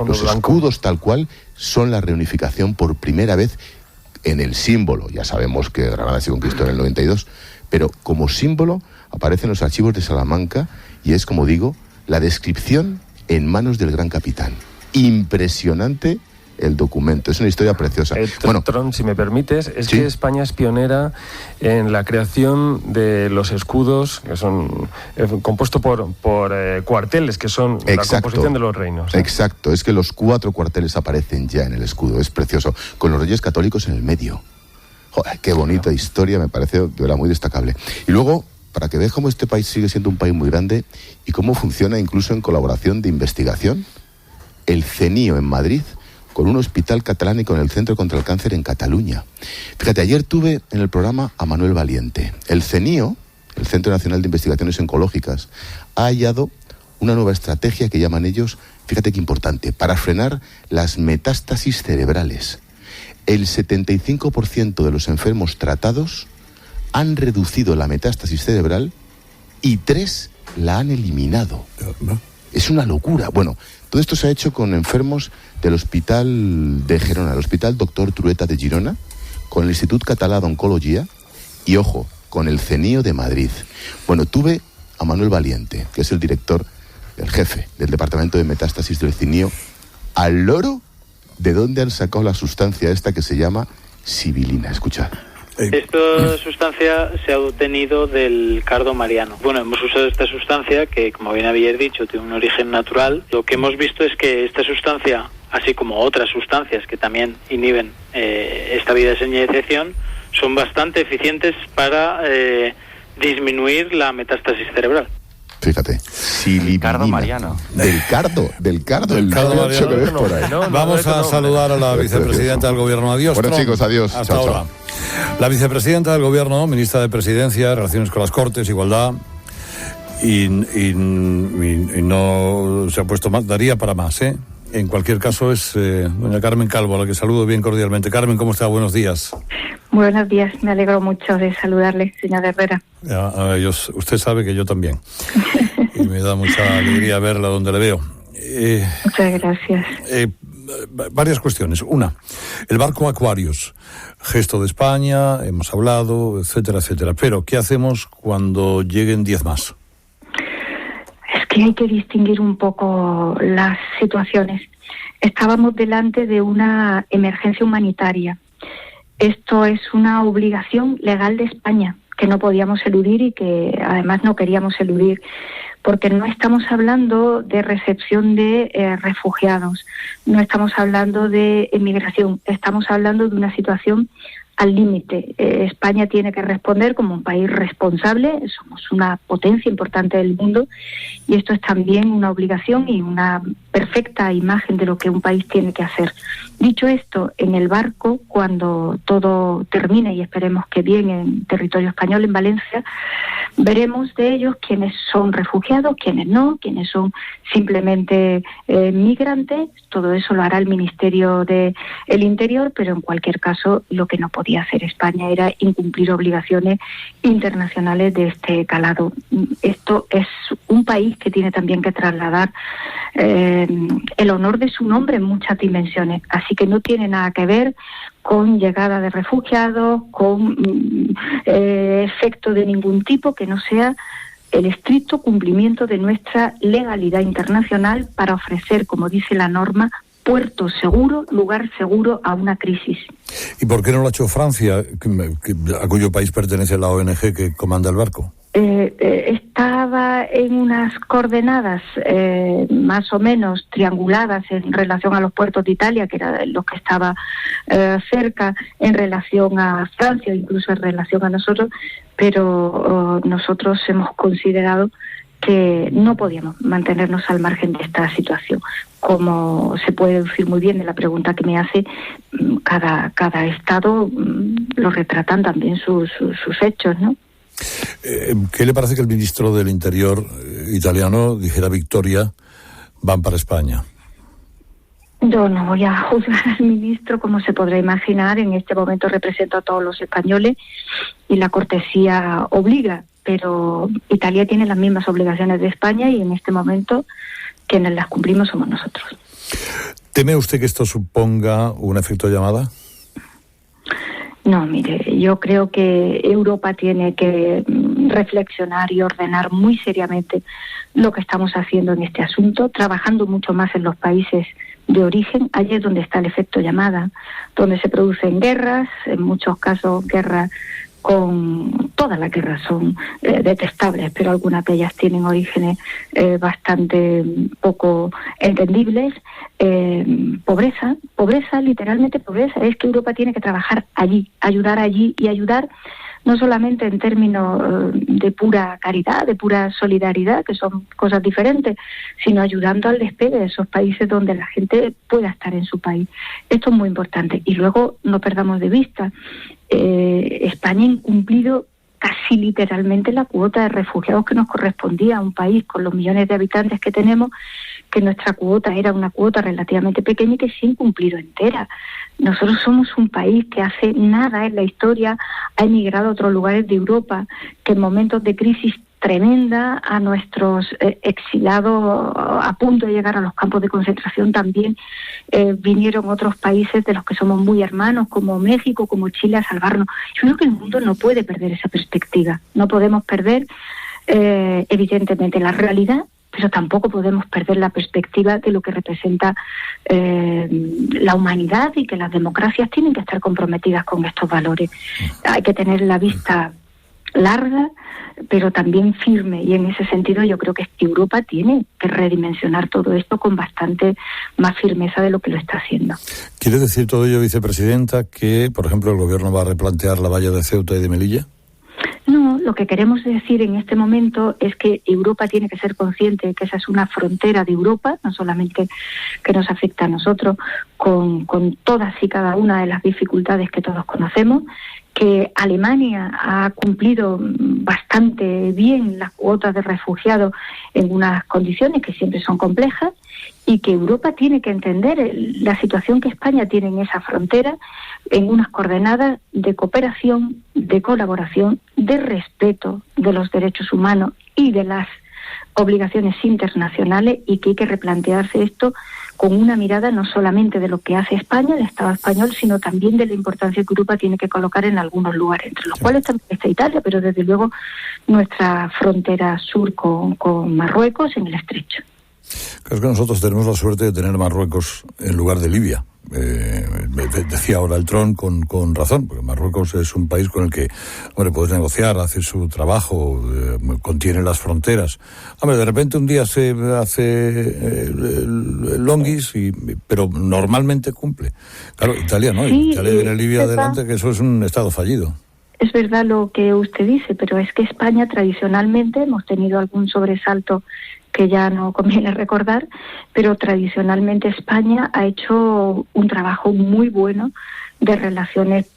los escudos tal cual, son la reunificación por primera vez en el símbolo. Ya sabemos que Granada se conquistó en el 92, pero como símbolo aparece en los archivos de Salamanca y es, como digo, la descripción en manos del gran capitán. Impresionante el documento. Es una historia preciosa. Tron, si me permites, es ¿sí? que España es pionera en la creación de los escudos, que son compuestos por cuarteles, que son la composición de los reinos. Exacto, es que los 4 cuarteles aparecen ya en el escudo, es precioso, con los reyes católicos en el medio. Joder, qué bonita historia, me parece de verdad muy destacable. Y luego, para que veas cómo este país sigue siendo un país muy grande y cómo funciona incluso en colaboración de investigación, el CENIO en Madrid, con un hospital catalán y con el Centro contra el Cáncer en Cataluña. Fíjate, ayer tuve en el programa a Manuel Valiente. El CENIO, el Centro Nacional de Investigaciones Oncológicas, ha hallado una nueva estrategia que llaman ellos, fíjate qué importante, para frenar las metástasis cerebrales. El 75% de los enfermos tratados han reducido la metástasis cerebral y 3 la han eliminado. Es una locura. Bueno, todo esto se ha hecho con enfermos del Hospital de Girona, el Hospital Doctor Trueta de Girona, con el Institut Català d'Oncologia y, ojo, con el CENIO de Madrid. Bueno, tuve a Manuel Valiente, que es el director, el jefe del Departamento de Metástasis del CENIO, al loro de dónde han sacado la sustancia esta que se llama sibilina. Escuchad. Esta sustancia se ha obtenido del cardo mariano. Bueno, hemos usado esta sustancia que, como bien habéis dicho, tiene un origen natural. Lo que hemos visto es que esta sustancia, así como otras sustancias que también inhiben esta vía de señalización, son bastante eficientes para disminuir la metástasis cerebral. Fíjate, El cardo mariano. Del cardo mariano que ves por ahí. Vamos a saludar a la vicepresidenta del Gobierno. Adiós. Bueno, chicos, adiós. Hasta Chao, ahora. chao. La vicepresidenta del Gobierno, ministra de Presidencia, Relaciones con las Cortes, Igualdad, y no se ha puesto más, daría para más, ¿eh? En cualquier caso es doña Carmen Calvo, a la que saludo bien cordialmente. Carmen, ¿cómo está? Buenos días. Buenos días, me alegro mucho de saludarle, señora Herrera. Usted sabe que yo también. Y me da mucha alegría verla donde le veo. Muchas gracias. Varias cuestiones. Una, el barco Aquarius, gesto de España, hemos hablado, etcétera, etcétera. Pero, ¿qué hacemos cuando lleguen 10 más? Es que hay que distinguir un poco las situaciones. Estábamos delante de una emergencia humanitaria. Esto es una obligación legal de España que no podíamos eludir y que además no queríamos eludir, porque no estamos hablando de recepción de refugiados, no estamos hablando de emigración, estamos hablando de una situación al límite. España tiene que responder como un país responsable, somos una potencia importante del mundo y esto es también una obligación y una perfecta imagen de lo que un país tiene que hacer. Dicho esto, en el barco, cuando todo termine, y esperemos que bien en territorio español, en Valencia, veremos de ellos quiénes son refugiados, quiénes no, quiénes son simplemente migrantes. Todo eso lo hará el Ministerio del Interior, pero en cualquier caso lo que no podía hacer España era incumplir obligaciones internacionales de este calado. Esto es un país que tiene también que trasladar el honor de su nombre en muchas dimensiones, así que no tiene nada que ver con llegada de refugiados, con efecto de ningún tipo que no sea el estricto cumplimiento de nuestra legalidad internacional para ofrecer, como dice la norma, puerto seguro, lugar seguro a una crisis. ¿Y por qué no lo ha hecho Francia, a cuyo país pertenece la ONG que comanda el barco? Estaba en unas coordenadas más o menos trianguladas en relación a los puertos de Italia, que era lo que estaba cerca en relación a Francia, incluso en relación a nosotros, pero nosotros hemos considerado que no podíamos mantenernos al margen de esta situación. Como se puede deducir muy bien de la pregunta que me hace, cada estado lo retratan también sus hechos, ¿no? ¿Qué le parece que el ministro del Interior italiano dijera Victoria, van para España? Yo no voy a juzgar al ministro, como se podrá imaginar. En este momento represento a todos los españoles y la cortesía obliga, pero Italia tiene las mismas obligaciones de España y en este momento quienes las cumplimos somos nosotros. ¿Teme usted que esto suponga un efecto llamada? No, mire, yo creo que Europa tiene que reflexionar y ordenar muy seriamente lo que estamos haciendo en este asunto, trabajando mucho más en los países de origen, allí es donde está el efecto llamada, donde se producen guerras, en muchos casos guerras todas las guerras son detestables, pero algunas de ellas tienen orígenes bastante poco entendibles. Pobreza, literalmente pobreza. Es que Europa tiene que trabajar allí y ayudar no solamente en términos de pura caridad, de pura solidaridad, que son cosas diferentes, sino ayudando al despegue de esos países donde la gente pueda estar en su país. Esto es muy importante. Y luego no perdamos de vista, España ha incumplido casi literalmente la cuota de refugiados que nos correspondía a un país con los millones de habitantes que tenemos, que nuestra cuota era una cuota relativamente pequeña y que se ha incumplido entera. Nosotros somos un país que hace nada en la historia ha emigrado a otros lugares de Europa, que en momentos de crisis tremenda a nuestros exilados a punto de llegar a los campos de concentración también vinieron otros países de los que somos muy hermanos, como México, como Chile, a salvarnos. Yo creo que el mundo no puede perder esa perspectiva. No podemos perder, evidentemente, la realidad, pero tampoco podemos perder la perspectiva de lo que representa la humanidad y que las democracias tienen que estar comprometidas con estos valores. Hay que tener la vista larga, pero también firme, y en ese sentido yo creo que Europa tiene que redimensionar todo esto con bastante más firmeza de lo que lo está haciendo. ¿Quiere decir todo ello, vicepresidenta, que, por ejemplo, el Gobierno va a replantear la valla de Ceuta y de Melilla? No, lo que queremos decir en este momento es que Europa tiene que ser consciente de que esa es una frontera de Europa, no solamente que nos afecta a nosotros, con todas y cada una de las dificultades que todos conocemos, que Alemania ha cumplido bastante bien las cuotas de refugiados en unas condiciones que siempre son complejas, y que Europa tiene que entender la situación que España tiene en esa frontera en unas coordenadas de cooperación, de colaboración, de respeto de los derechos humanos y de las obligaciones internacionales, y que hay que replantearse esto con una mirada no solamente de lo que hace España, el Estado español, sino también de la importancia que Europa tiene que colocar en algunos lugares, entre los cuales también está Italia, pero desde luego nuestra frontera sur con Marruecos en el estrecho. Creo que nosotros tenemos la suerte de tener Marruecos en lugar de Libia. Decía ahora el Tron con razón, porque Marruecos es un país con el que, puedes negociar, hace su trabajo, contiene las fronteras. De repente un día se hace longuis, pero normalmente cumple. Claro, Italia no, sí, Italia viene Libia adelante, que eso es un estado fallido. Es verdad lo que usted dice, pero es que España tradicionalmente hemos tenido algún sobresalto que ya no conviene recordar, pero tradicionalmente España ha hecho un trabajo muy bueno de relaciones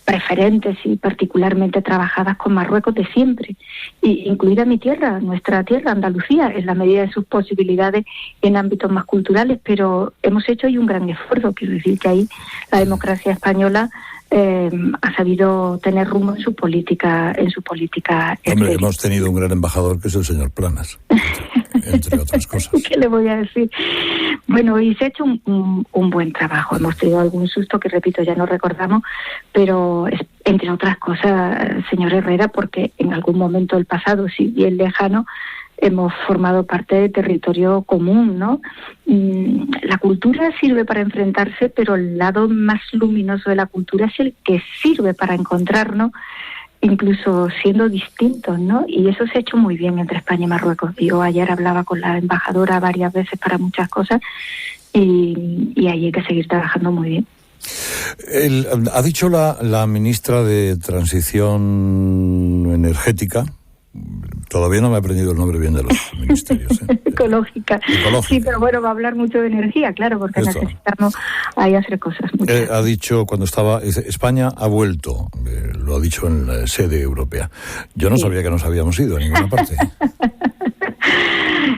preferentes y particularmente trabajadas con Marruecos de siempre, incluida mi tierra, nuestra tierra, Andalucía, en la medida de sus posibilidades en ámbitos más culturales, pero hemos hecho ahí un gran esfuerzo. Quiero decir que ahí la democracia española ha sabido tener rumbo en su política exterior. Hemos tenido un gran embajador que es el señor Planas, entre otras cosas. ¿Qué le voy a decir? Bueno, y se ha hecho un buen trabajo. Hemos tenido algún susto que, repito, ya no recordamos, pero entre otras cosas, señor Herrera, porque en algún momento del pasado, si bien lejano, hemos formado parte de territorio común, ¿no? La cultura sirve para enfrentarse, pero el lado más luminoso de la cultura es el que sirve para encontrarnos, incluso siendo distintos, ¿no? Y eso se ha hecho muy bien entre España y Marruecos. Yo ayer hablaba con la embajadora varias veces para muchas cosas y ahí hay que seguir trabajando muy bien. Ha dicho la ministra de Transición Energética, todavía no me he aprendido el nombre bien de los ministerios. Ecológica. Sí, pero bueno, va a hablar mucho de energía, claro, porque necesitamos ahí hacer cosas. Ha dicho cuando estaba, España ha vuelto, lo ha dicho en la sede europea. Yo no sabía que nos habíamos ido a ninguna parte.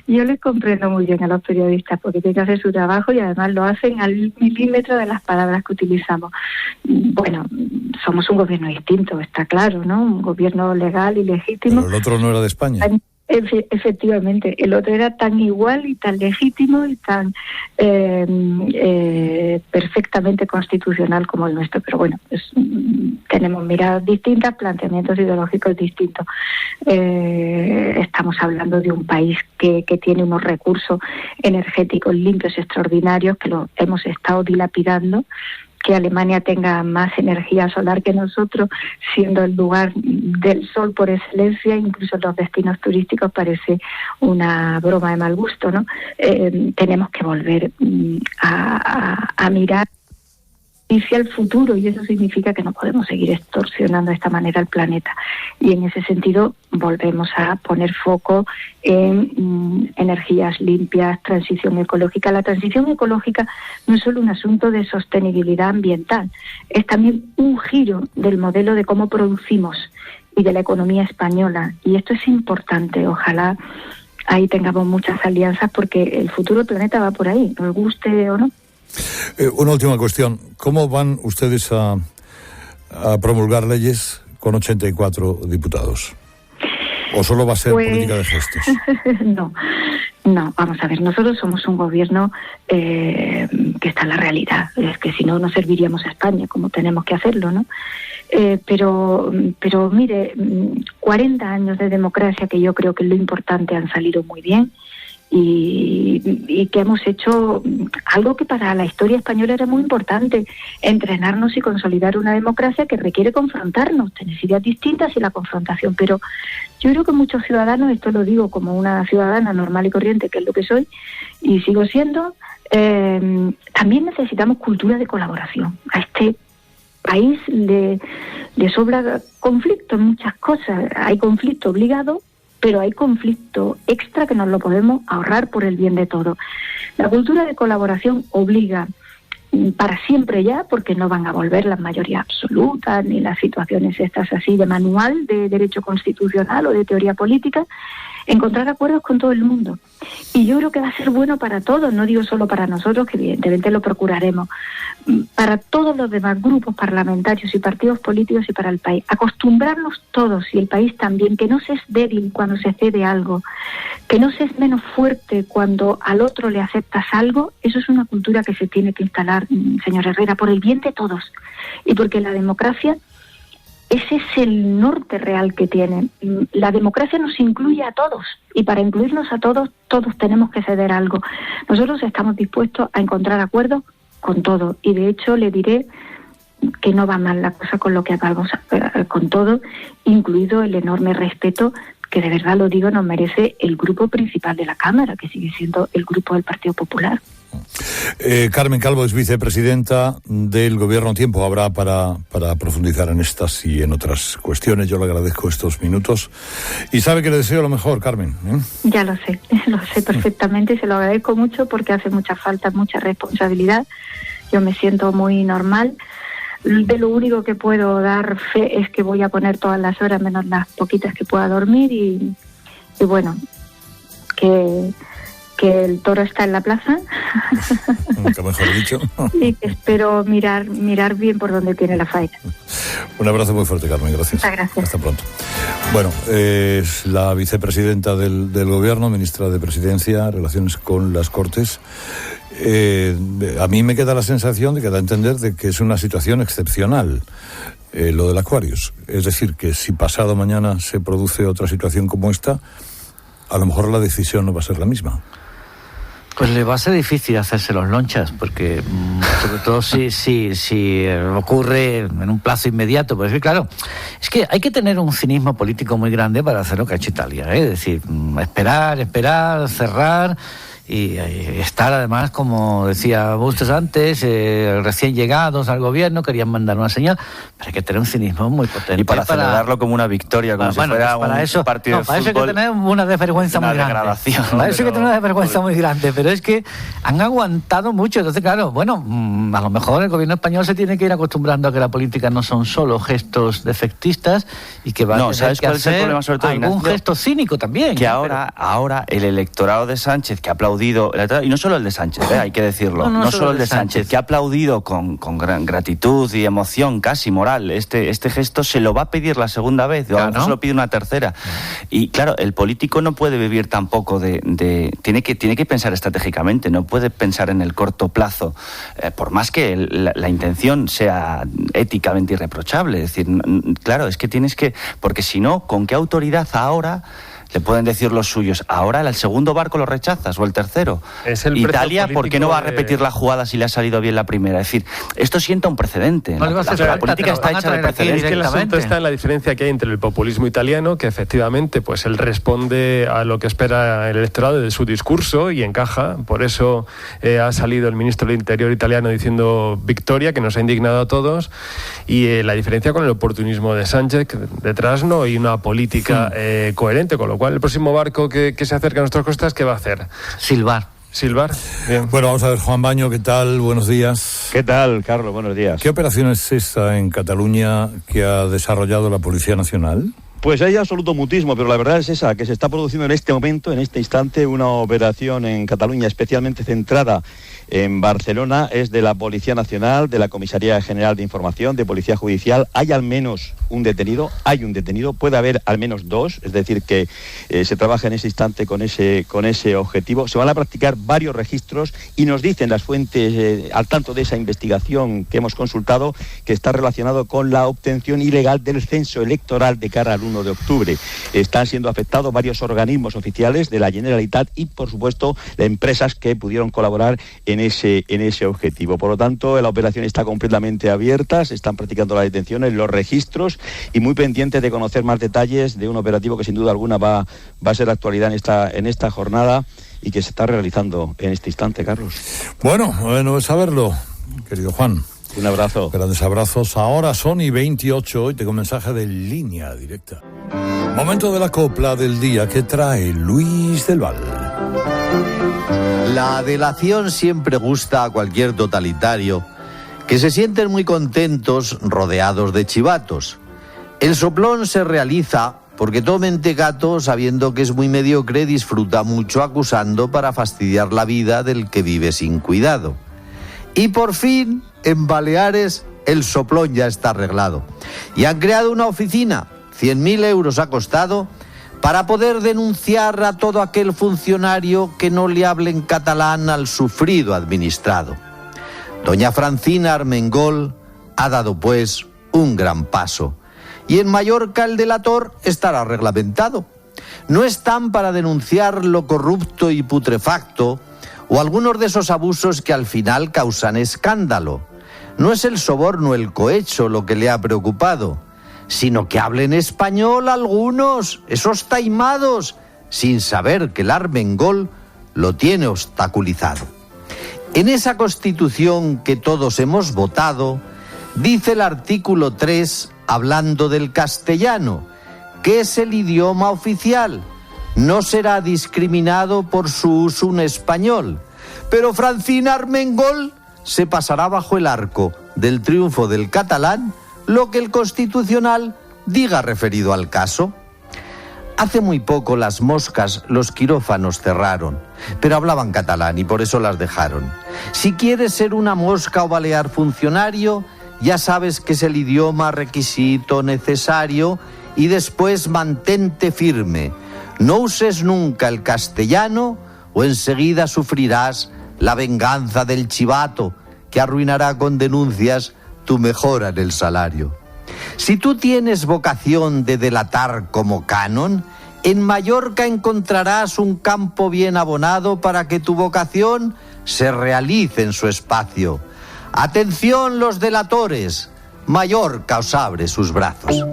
Yo les comprendo muy bien a los periodistas porque tienen que hacer su trabajo y además lo hacen al milímetro de las palabras que utilizamos. Bueno, somos un gobierno distinto, está claro, ¿no? Un gobierno legal y legítimo. Pero el otro no era de España. Efectivamente, el otro era tan igual y tan legítimo y tan perfectamente constitucional como el nuestro, pero bueno, pues, tenemos miradas distintas, planteamientos ideológicos distintos. Estamos hablando de un país que tiene unos recursos energéticos limpios extraordinarios que los hemos estado dilapidando. Que Alemania tenga más energía solar que nosotros, siendo el lugar del sol por excelencia, incluso en los destinos turísticos parece una broma de mal gusto, ¿no? Tenemos que volver a mirar hacia el futuro, y eso significa que no podemos seguir extorsionando de esta manera el planeta. Y en ese sentido volvemos a poner foco en energías limpias, transición ecológica. La transición ecológica no es solo un asunto de sostenibilidad ambiental, es también un giro del modelo de cómo producimos y de la economía española. Y esto es importante, ojalá ahí tengamos muchas alianzas, porque el futuro del planeta va por ahí, nos guste o no. Una última cuestión. ¿Cómo van ustedes a promulgar leyes con 84 diputados? ¿O solo va a ser política de gestos? No, vamos a ver, nosotros somos un gobierno que está en la realidad. Es que si no, no serviríamos a España como tenemos que hacerlo, ¿no? Pero mire, 40 años de democracia, que yo creo que es lo importante, han salido muy bien. Y que hemos hecho algo que para la historia española era muy importante, entrenarnos y consolidar una democracia que requiere confrontarnos, tener ideas distintas y la confrontación. Pero yo creo que muchos ciudadanos, esto lo digo como una ciudadana normal y corriente, que es lo que soy y sigo siendo, también necesitamos cultura de colaboración. A este país le sobra conflicto en muchas cosas. Hay conflicto obligado, pero hay conflicto extra que nos lo podemos ahorrar por el bien de todos. La cultura de colaboración obliga para siempre ya, porque no van a volver las mayorías absolutas ni las situaciones estas así de manual de derecho constitucional o de teoría política, encontrar acuerdos con todo el mundo. Y yo creo que va a ser bueno para todos, no digo solo para nosotros, que evidentemente lo procuraremos, para todos los demás grupos parlamentarios y partidos políticos y para el país. Acostumbrarnos todos, y el país también, que no se es débil cuando se cede algo, que no se es menos fuerte cuando al otro le aceptas algo. Eso es una cultura que se tiene que instalar, señor Herrera, por el bien de todos. Y porque la democracia, ese es el norte real que tiene. La democracia nos incluye a todos, y para incluirnos a todos, todos tenemos que ceder algo. Nosotros estamos dispuestos a encontrar acuerdos con todo, y de hecho le diré que no va mal la cosa con lo que acabamos con todo, incluido el enorme respeto que, de verdad lo digo, nos merece el grupo principal de la Cámara, que sigue siendo el grupo del Partido Popular. Carmen Calvo es vicepresidenta del Gobierno. Tiempo habrá para profundizar en estas y en otras cuestiones. Yo le agradezco estos minutos y sabe que le deseo lo mejor, Carmen, ¿eh? Ya lo sé perfectamente y se lo agradezco mucho, porque hace mucha falta, mucha responsabilidad. Yo me siento muy normal. De lo único que puedo dar fe es que voy a poner todas las horas menos las poquitas que pueda dormir y bueno, que el toro está en la plaza. Nunca mejor dicho. Y que espero mirar bien por donde tiene la faena. Un abrazo muy fuerte, Carmen, gracias. Muchas gracias. Hasta pronto. Bueno, es la vicepresidenta del Gobierno, ministra de Presidencia, Relaciones con las Cortes. A mí me queda la sensación de que da a entender de que es una situación excepcional, lo del Aquarius. Es decir, que si pasado mañana se produce otra situación como esta, a lo mejor la decisión no va a ser la misma. Pues le va a ser difícil hacerse los lonchas, porque sobre todo si ocurre en un plazo inmediato, pues claro, es que hay que tener un cinismo político muy grande para hacer lo que ha hecho Italia, ¿eh? Es decir, esperar, cerrar y estar además, como decía usted antes, recién llegados al gobierno, querían mandar una señal, pero hay que tener un cinismo muy potente. Y para celebrarlo como una victoria, como si fuera un partido de fútbol. Para eso hay que tener una desvergüenza muy grande. Para eso hay que tener una desvergüenza muy grande, pero es que han aguantado mucho. Entonces, claro, bueno, a lo mejor el gobierno español se tiene que ir acostumbrando a que la política no son solo gestos defectistas y que va a tener que hacer algún gesto cínico también. Que ahora el electorado de Sánchez, que ha aplaudido aplaudido, y no solo el de Sánchez, hay que decirlo, no solo el de Sánchez, que ha aplaudido con gran gratitud y emoción casi moral este gesto, se lo va a pedir la segunda vez, o a lo mejor se lo pide una tercera. Y claro, el político no puede vivir tampoco tiene que pensar estratégicamente, no puede pensar en el corto plazo, por más que la intención sea éticamente irreprochable. Es decir, claro, es que tienes que, porque si no, ¿con qué autoridad ahora le pueden decir los suyos? Ahora el segundo barco lo rechazas, o el tercero. Italia, ¿por qué no va a repetir la jugada si le ha salido bien la primera? Es decir, esto sienta un precedente. La política está hecha de precedentes. Es que el asunto está en la diferencia que hay entre el populismo italiano, que efectivamente pues él responde a lo que espera el electorado de su discurso y encaja. Por eso ha salido el ministro del Interior italiano diciendo victoria, que nos ha indignado a todos. Y la diferencia con el oportunismo de Sánchez, que detrás no hay una política coherente, con lo cual el próximo barco que se acerca a nuestras costas, ¿qué va a hacer? Silbar. Bien. Bueno, vamos a ver, Juan Baño, ¿qué tal? Buenos días. ¿Qué tal, Carlos? Buenos días. ¿Qué operación es esta en Cataluña que ha desarrollado la Policía Nacional? Pues hay absoluto mutismo, pero la verdad es esa, que se está produciendo en este momento, en este instante, una operación en Cataluña especialmente centrada en Barcelona. Es de la Policía Nacional, de la Comisaría General de Información, de Policía Judicial. Hay al menos un detenido, puede haber al menos dos, es decir, que se trabaja en ese instante con ese objetivo. Se van a practicar varios registros y nos dicen las fuentes al tanto de esa investigación que hemos consultado, que está relacionado con la obtención ilegal del censo electoral de cara al 1 de octubre. Están siendo afectados varios organismos oficiales de la Generalitat y, por supuesto, empresas que pudieron colaborar en ese objetivo. Por lo tanto, la operación está completamente abierta, se están practicando las detenciones, los registros, y muy pendientes de conocer más detalles de un operativo que sin duda alguna va a ser actualidad en esta jornada y que se está realizando en este instante, Carlos. Bueno es saberlo, querido Juan. Un abrazo. Grandes abrazos. Ahora son y 28. Hoy tengo un mensaje de Línea Directa. Momento de la copla del día que trae Luis del Val. La delación siempre gusta a cualquier totalitario, que se sienten muy contentos rodeados de chivatos. El soplón se realiza porque todo mentecato, sabiendo que es muy mediocre, disfruta mucho acusando para fastidiar la vida del que vive sin cuidado. Y por fin, en Baleares, el soplón ya está arreglado. Y han creado una oficina, 100.000 euros ha costado, para poder denunciar a todo aquel funcionario que no le hable en catalán al sufrido administrado. Doña Francina Armengol ha dado pues un gran paso. Y en Mallorca el delator estará reglamentado. No están para denunciar lo corrupto y putrefacto o algunos de esos abusos que al final causan escándalo. No es el soborno, el cohecho lo que le ha preocupado, sino que hablen español algunos, esos taimados, sin saber que el Armengol lo tiene obstaculizado. En esa Constitución que todos hemos votado, dice el artículo 3, hablando del castellano, que es el idioma oficial. No será discriminado por su uso un español. Pero Francina Armengol se pasará bajo el arco del triunfo del catalán lo que el Constitucional diga referido al caso. Hace muy poco las moscas, los quirófanos cerraron, pero hablaban catalán y por eso las dejaron. Si quieres ser una mosca o balear funcionario, ya sabes que es el idioma requisito necesario y después mantente firme. No uses nunca el castellano o enseguida sufrirás la venganza del chivato que arruinará con denuncias tu mejora en el salario. Si tú tienes vocación de delatar como canon, en Mallorca encontrarás un campo bien abonado para que tu vocación se realice en su espacio. Atención los delatores, Mallorca os abre sus brazos.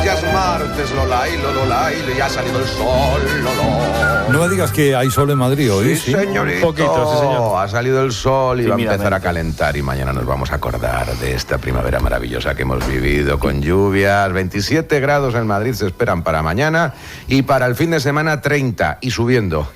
Ya es martes, Lolai, ya ha salido el sol, No me digas que hay sol en Madrid hoy. Sí, señorito. Un poquito, sí, señor. Ha salido el sol y va a empezar Tímidamente. a calentar y mañana nos vamos a acordar de esta primavera maravillosa que hemos vivido con lluvias. 27 grados en Madrid se esperan para mañana y para el fin de semana 30 y subiendo.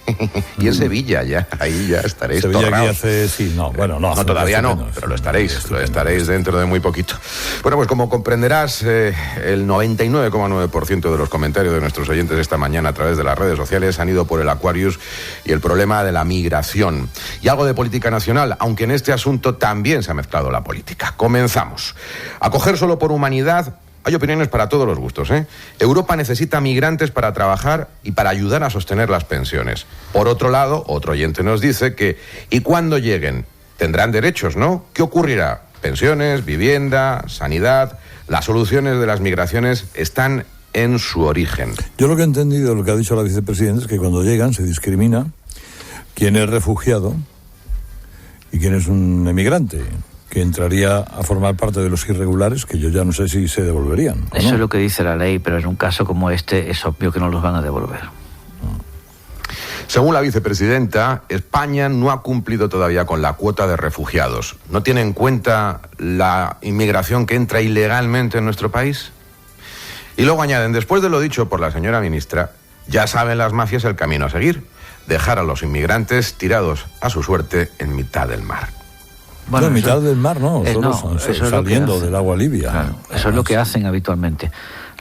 Y en Sevilla ya, ahí ya estaréis Sevilla aquí torraos. hace, sí, no, bueno, no. No, todavía no, estupendo, pero lo estaréis dentro de muy poquito. Bueno, pues como comprenderás, el 99,9% de los comentarios de nuestros oyentes esta mañana a través de las redes sociales han ido por el Aquarius y el problema de la migración. Y algo de política nacional, aunque en este asunto también se ha mezclado la política. Comenzamos. Acoger solo por humanidad. Hay opiniones para todos los gustos, ¿eh? Europa necesita migrantes para trabajar y para ayudar a sostener las pensiones. Por otro lado, otro oyente nos dice que, ¿y cuando lleguen? Tendrán derechos, ¿no? ¿Qué ocurrirá? Pensiones, vivienda, sanidad. Las soluciones de las migraciones están en su origen. Yo lo que he entendido, lo que ha dicho la vicepresidenta, es que cuando llegan se discrimina quién es refugiado y quién es un emigrante, que entraría a formar parte de los irregulares, que yo ya no sé si se devolverían. Eso es lo que dice la ley, pero en un caso como este es obvio que no los van a devolver. Según la vicepresidenta, España no ha cumplido todavía con la cuota de refugiados. ¿No tiene en cuenta la inmigración que entra ilegalmente en nuestro país? Y luego añaden, después de lo dicho por la señora ministra, ya saben las mafias el camino a seguir: dejar a los inmigrantes tirados a su suerte en mitad del mar. Bueno, en mitad del mar, no, solo saliendo del agua libia. Claro, eso es lo que hacen habitualmente.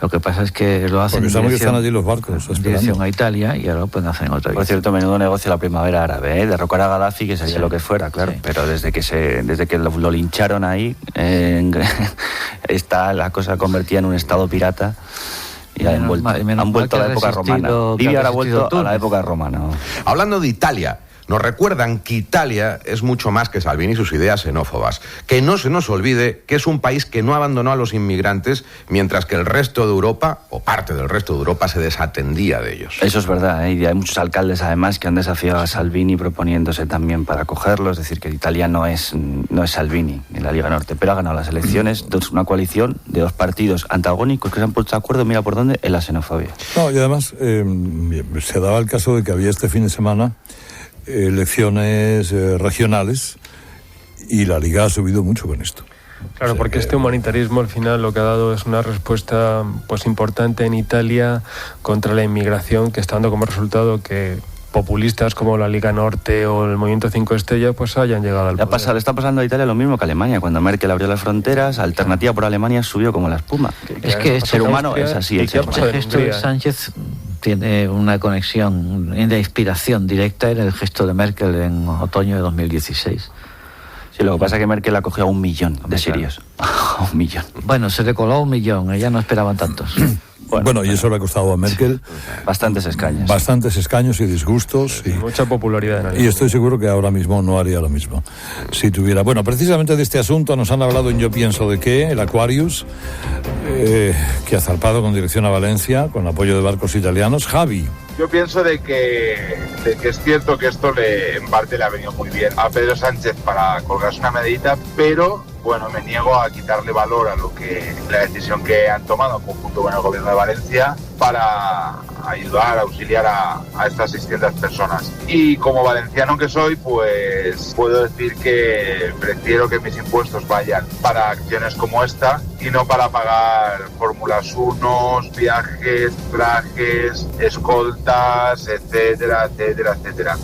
Lo que pasa es que lo hacen porque sabemos que están allí los barcos en dirección a Italia y ahora lo pueden hacer en otra Por cierto, menudo negocio la primavera árabe, ¿eh? Derrocar a Gaddafi, que sería lo que fuera, claro. Sí. Pero desde que lo lincharon ahí, está la cosa convertida en un estado pirata. Y han vuelto a la época romana. Libia ahora ha vuelto a la época romana. Hablando de Italia, nos recuerdan que Italia es mucho más que Salvini y sus ideas xenófobas. Que no se nos olvide que es un país que no abandonó a los inmigrantes, mientras que el resto de Europa, o parte del resto de Europa, se desatendía de ellos. Eso es verdad, ¿eh? Y hay muchos alcaldes además que han desafiado a Salvini proponiéndose también para acogerlo. Es decir, que Italia no es Salvini en la Liga Norte, pero ha ganado las elecciones una coalición de dos partidos antagónicos que se han puesto de acuerdo, mira por dónde, en la xenofobia. No, y además se daba el caso de que había este fin de semana elecciones regionales y la Liga ha subido mucho con esto. Claro, porque este humanitarismo al final lo que ha dado es una respuesta pues importante en Italia contra la inmigración, que está dando como resultado que populistas como la Liga Norte o el Movimiento 5 Estrellas pues hayan llegado al poder. Le está pasando a Italia lo mismo que a Alemania. Cuando Merkel abrió las fronteras, Alternativa por Alemania subió como la espuma. Es que el ser humano es así. El gesto de Sánchez tiene una conexión, una inspiración directa en el gesto de Merkel en otoño de 2016. Sí, lo que pasa es que Merkel acogió a 1 millón de sirios. 1 millón. Bueno, se le coló 1 millón, ella no esperaban tantos. Bueno, y eso le ha costado a Merkel bastantes escaños. Bastantes escaños y disgustos. Y mucha popularidad en el y estoy seguro que ahora mismo no haría lo mismo. Si tuviera... Bueno, precisamente de este asunto nos han hablado en Yo Pienso de Qué, el Aquarius, que ha zarpado con dirección a Valencia, con apoyo de barcos italianos. Javi. Yo pienso de que es cierto que esto en parte le ha venido muy bien a Pedro Sánchez para colgarse una medallita, pero bueno, me niego a quitarle valor a la decisión que han tomado en conjunto con el gobierno de Valencia para ayudar, auxiliar a estas 600 personas. Y como valenciano que soy, pues puedo decir que prefiero que mis impuestos vayan para acciones como esta y no para pagar Fórmulas 1, viajes, trajes, escoltas, etcétera, etcétera, etcétera.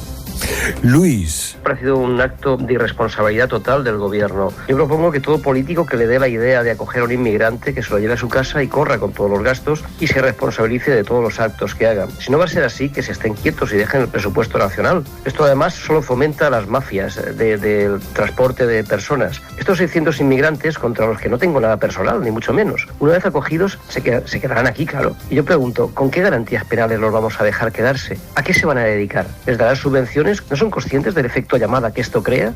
Luis. Ha parecido un acto de irresponsabilidad total del gobierno. Yo propongo que todo político que le dé la idea de acoger a un inmigrante, que se lo lleve a su casa y corra con todos los gastos y se responsabilice de todos los actos que haga. Si no va a ser así, que se estén quietos y dejen el presupuesto nacional. Esto además solo fomenta las mafias del transporte de personas. Estos 600 inmigrantes contra los que no tengo nada personal, ni mucho menos. Una vez acogidos, se quedarán aquí, claro. Y yo pregunto, ¿con qué garantías penales los vamos a dejar quedarse? ¿A qué se van a dedicar? ¿Les darán subvenciones ¿Ustedes no son conscientes del efecto llamada que esto crea?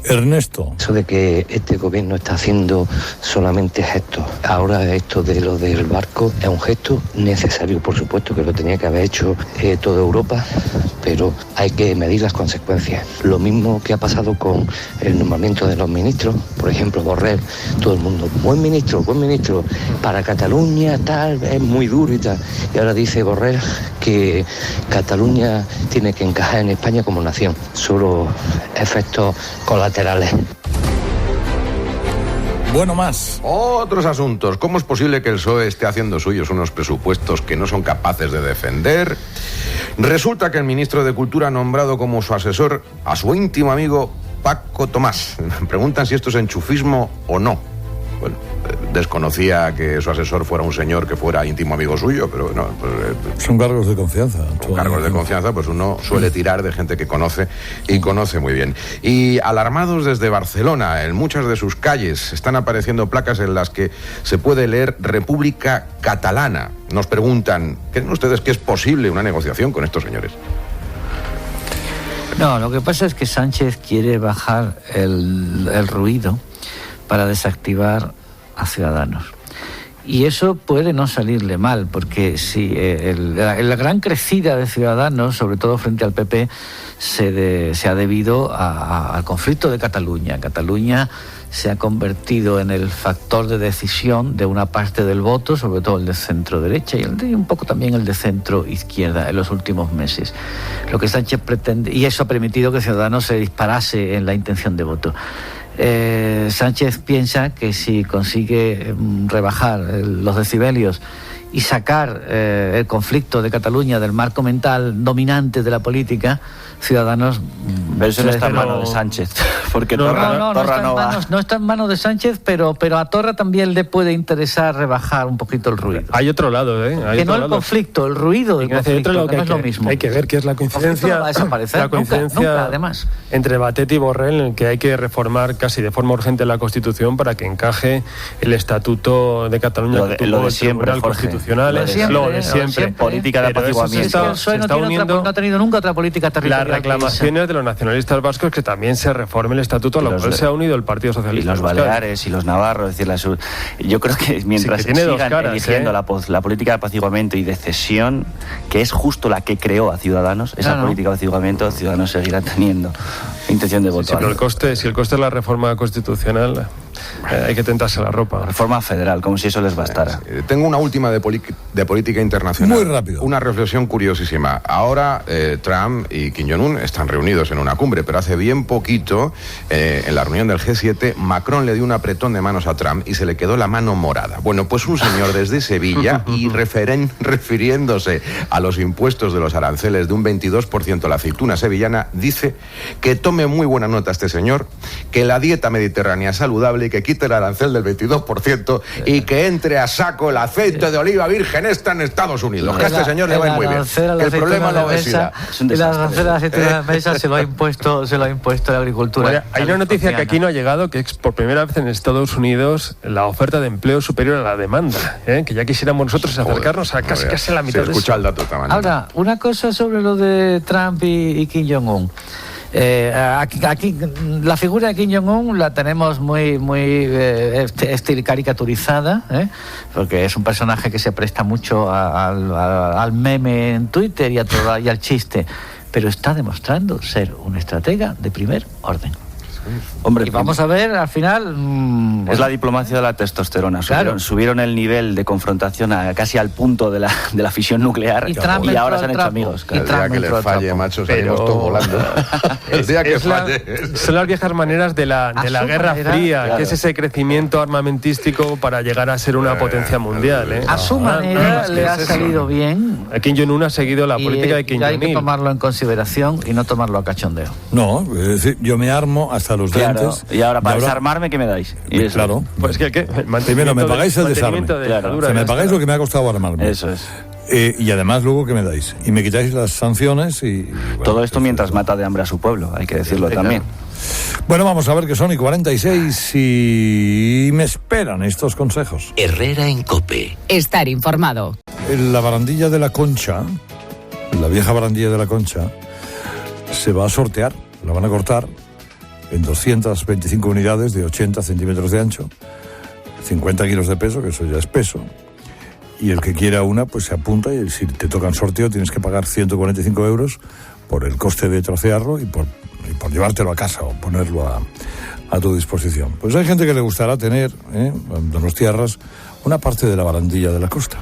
Ernesto. Eso de que este gobierno está haciendo solamente gestos. Ahora esto de lo del barco es un gesto necesario, por supuesto, que lo tenía que haber hecho toda Europa, pero hay que medir las consecuencias. Lo mismo que ha pasado con el nombramiento de los ministros, por ejemplo, Borrell, todo el mundo, buen ministro, para Cataluña tal, es muy duro y tal. Y ahora dice Borrell que Cataluña tiene que encajar en España como nación. Solo efectos colaterales. Bueno, más. Otros asuntos. ¿Cómo es posible que el PSOE esté haciendo suyos unos presupuestos que no son capaces de defender? Resulta que el ministro de Cultura ha nombrado como su asesor a su íntimo amigo Paco Tomás. Me preguntan si esto es enchufismo o no. Bueno, desconocía que su asesor fuera un señor que fuera íntimo amigo suyo, pero no. Pues, son cargos de confianza. Con cargos de confianza, pues uno suele tirar de gente que conoce y conoce muy bien. Y alarmados desde Barcelona, en muchas de sus calles están apareciendo placas en las que se puede leer República Catalana. Nos preguntan, ¿creen ustedes que es posible una negociación con estos señores? No, lo que pasa es que Sánchez quiere bajar el ruido para desactivar a Ciudadanos. Y eso puede no salirle mal, porque si la gran crecida de Ciudadanos, sobre todo frente al PP, se ha debido al conflicto de Cataluña. Cataluña se ha convertido en el factor de decisión de una parte del voto, sobre todo el de centro-derecha y un poco también el de centro-izquierda en los últimos meses. Lo que Sánchez pretende, y eso ha permitido que Ciudadanos se disparase en la intención de voto. Sánchez piensa que si consigue rebajar los decibelios y sacar el conflicto de Cataluña del marco mental dominante de la política, Ciudadanos... Pero eso no está en manos de Sánchez, porque no está en manos de Sánchez, pero a Torra también le puede interesar rebajar un poquito el ruido. Hay otro lado, que no el conflicto, el ruido del conflicto, no es lo mismo. Hay que ver qué es la coincidencia, no va a desaparecer, nunca, además. Entre Batet y Borrell, en el que hay que reformar casi de forma urgente la Constitución para que encaje el Estatuto de Cataluña, lo de siempre, constitucional, lo de siempre, política de apaciguamiento. Se está uniendo, no ha tenido nunca otra política territorial. Las reclamaciones de los nacionalistas vascos que también se reforme el estatuto, a lo cual se ha unido el Partido Socialista. Y los baleares y los navarros, es decir, yo creo que mientras sigan eligiendo la política de apaciguamiento y de cesión, que es justo la que creó a Ciudadanos, esa política de apaciguamiento, Ciudadanos seguirá teniendo intención de votar. Pero si el coste es la reforma constitucional, hay que tentarse la ropa. Reforma federal, como si eso les bastara. Tengo una última de política internacional. Muy rápido. Una reflexión curiosísima. Ahora Trump y Kim Jong-un están reunidos en una cumbre, pero hace bien poquito, en la reunión del G7, Macron le dio un apretón de manos a Trump y se le quedó la mano morada. Bueno, pues un señor desde Sevilla, y refiriéndose a los impuestos de los aranceles de un 22% a la aceituna sevillana, dice que tome muy buena nota este señor, que la dieta mediterránea es saludable y que quite el arancel del 22% y que entre a saco el aceite de oliva virgen está en Estados Unidos. Que a este señor le va muy bien. El problema es la obesidad. El arancel de la aceituna de mesa se lo ha impuesto la agricultura. Bueno, hay una noticia que aquí no ha llegado, que es por primera vez en Estados Unidos la oferta de empleo superior a la demanda, que ya quisiéramos nosotros acercarnos a casi la mitad de eso. El dato esta mañana. Ahora, una cosa sobre lo de Trump y Kim Jong-un. Aquí la figura de Kim Jong-un la tenemos muy caricaturizada, porque es un personaje que se presta mucho al meme en Twitter y al chiste, pero está demostrando ser un estratega de primer orden. Hombre, y vamos a ver al final... Es la diplomacia de la testosterona. Subieron el nivel de confrontación casi al punto de la fisión nuclear y ahora se han hecho amigos. El día que le falle, macho, salimos todos volando. El día que falle. Son las viejas maneras de la Guerra Fría, que es ese crecimiento armamentístico para llegar a ser una potencia mundial. A su manera le ha salido bien. A Kim Jong-un ha seguido la política de Kim Jong-il. Hay que tomarlo en consideración y no tomarlo a cachondeo. No, es decir, yo me armo hasta los dientes. Y ahora para desarmarme, ¿qué me dais? Claro. Pues ¿qué? Primero me pagáis el desarme. Me pagáis lo que me ha costado armarme. Eso es. Y además luego que me dais. Y me quitáis las sanciones y... Bueno, todo esto mientras mata de hambre a su pueblo, hay que decirlo también. Bueno, vamos a ver que son y 46 y me esperan estos consejos. Herrera en COPE. Estar informado. En la barandilla de la Concha, la vieja barandilla de la Concha, se va a sortear, la van a cortar en 225 unidades de 80 centímetros de ancho, 50 kilos de peso, que eso ya es peso, y el que quiera una, pues se apunta, y si te toca en sorteo tienes que pagar 145 euros por el coste de trocearlo y por llevártelo a casa o ponerlo a tu disposición. Pues hay gente que le gustará tener, en Donostiarras, una parte de la barandilla de la costa.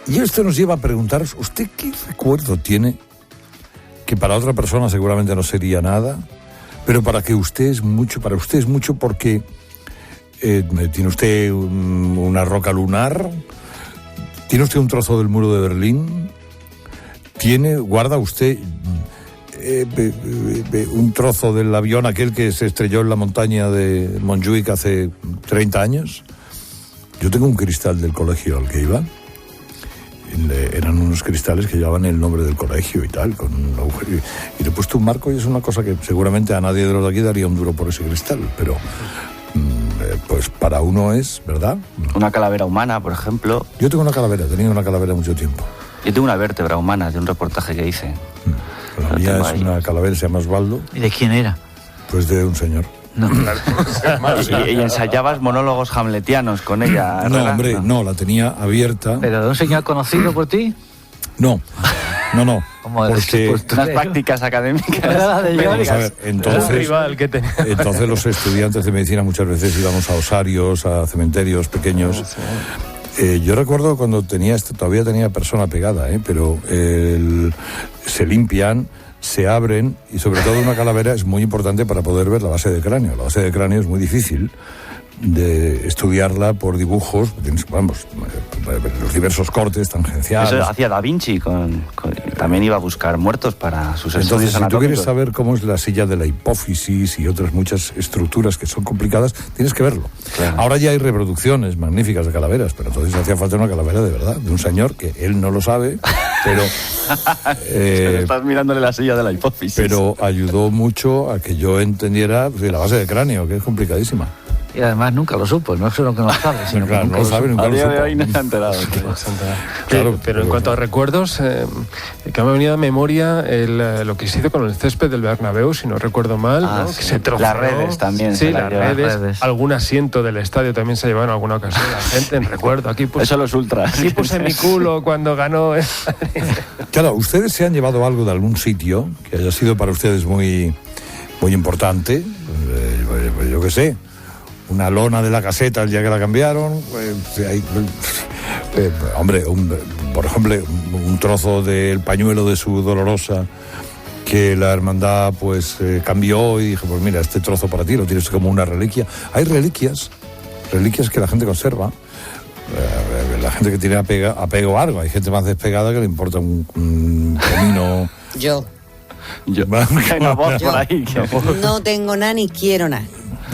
Y esto nos lleva a preguntaros, ¿usted qué recuerdo tiene que para otra persona seguramente no sería nada, pero para usted es mucho porque tiene usted una roca lunar, tiene usted un trozo del muro de Berlín, guarda usted un trozo del avión aquel que se estrelló en la montaña de Montjuic hace 30 años? Yo tengo un cristal del colegio al que iba. Eran unos cristales que llevaban el nombre del colegio y tal, con un agujero. Y le he puesto un marco, y es una cosa que seguramente a nadie de los de aquí daría un duro por ese cristal, pero pues para uno es, ¿verdad? Una calavera humana, por ejemplo. Yo tengo una calavera, tenía una calavera mucho tiempo. Yo tengo una vértebra humana de un reportaje que hice. La mía es una calavera, se llama Osvaldo. ¿Y de quién era? Pues de un señor. No. ¿Y ensayabas monólogos hamletianos con ella? No, hombre, no, la tenía abierta. ¿Pero de un señor conocido por ti? No. Porque unas prácticas académicas. Vamos a ver, entonces los estudiantes de medicina muchas veces íbamos a osarios, a cementerios pequeños. Yo recuerdo cuando todavía tenía persona pegada, pero se limpian, se abren, y sobre todo una calavera es muy importante para poder ver la base de cráneo. La base de cráneo es muy difícil de estudiarla por dibujos, vamos, los diversos cortes tangenciales. Eso hacía Da Vinci, también iba a buscar muertos para sus estudios anatómicos. Si tú quieres saber cómo es la silla de la hipófisis y otras muchas estructuras que son complicadas, tienes que verlo. Claro. Ahora ya hay reproducciones magníficas de calaveras, pero entonces hacía falta una calavera de verdad, de un señor que él no lo sabe, pero estás mirándole la silla de la hipófisis. Pero ayudó mucho a que yo entendiera la base de cráneo, que es complicadísima. Y además nunca lo supo, no solo que no lo sabe, sino claro, que nunca lo sabe, nunca lo supo. A día de hoy no se ha enterado. Claro, pero en cuanto a recuerdos, que me ha venido a memoria lo que se hizo con el césped del Bernabéu, si no recuerdo mal, ¿no? Sí. Que se troceó. Las redes también. Sí, las redes. Algún asiento del estadio también se llevaron en alguna ocasión. La gente, en recuerdo. Aquí puse, eso los ultras. Aquí puse mi culo cuando ganó. Claro, ustedes se han llevado algo de algún sitio que haya sido para ustedes muy, muy importante, yo qué sé. Una lona de la caseta el día que la cambiaron, hombre, por ejemplo, un trozo del pañuelo de su Dolorosa que la hermandad pues cambió, y dije, pues mira, este trozo para ti, lo tienes como una reliquia. Hay reliquias que la gente conserva, la gente que tiene apego a algo. Hay gente más despegada que le importa un comino. Yo no tengo nada ni quiero nada.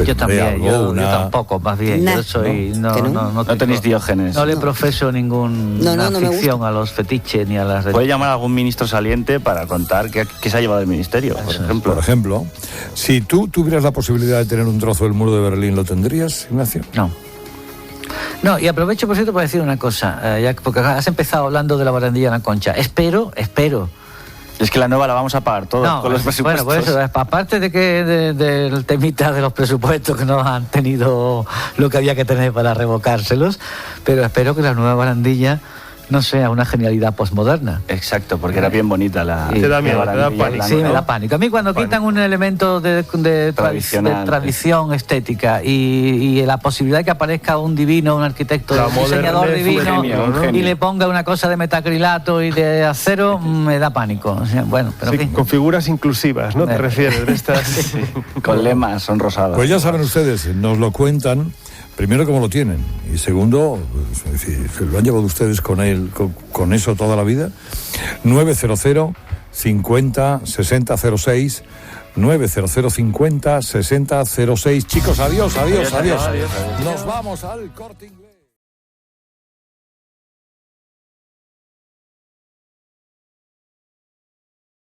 Yo también, yo tampoco, más bien. Yo soy, no tenéis Diógenes. No le profeso ninguna afición a los fetiches ni a las... Puede llamar a algún ministro saliente para contar qué se ha llevado el ministerio, por ejemplo. Si tú tuvieras la posibilidad de tener un trozo del muro de Berlín, ¿lo tendrías, Ignacio? No, y aprovecho, por cierto, para decir una cosa, porque has empezado hablando de la barandilla de la Concha. Espero. Es que la nueva la vamos a pagar todos con los presupuestos. Bueno, por eso, aparte de que del temita de los presupuestos que no han tenido lo que había que tener para revocárselos, pero espero que la nueva barandilla no sea una genialidad postmoderna. Exacto, porque era bien bonita la... Te da miedo, te da pánico. Sí, me da pánico. A mí cuando quitan un elemento de tradición estética y la posibilidad de que aparezca un divino, un arquitecto, un diseñador divino, y le ponga una cosa de metacrilato y de acero, me da pánico. O sea, bueno, pero sí, con figuras inclusivas, ¿no? Te refieres de estas... Con lemas son rosadas. Pues ya saben ustedes, nos lo cuentan. Primero, cómo lo tienen, y segundo, si se lo han llevado ustedes con eso toda la vida. 900 50 60 06, 900 50 60 06. Chicos, adiós. Nos vamos al Corte Inglés.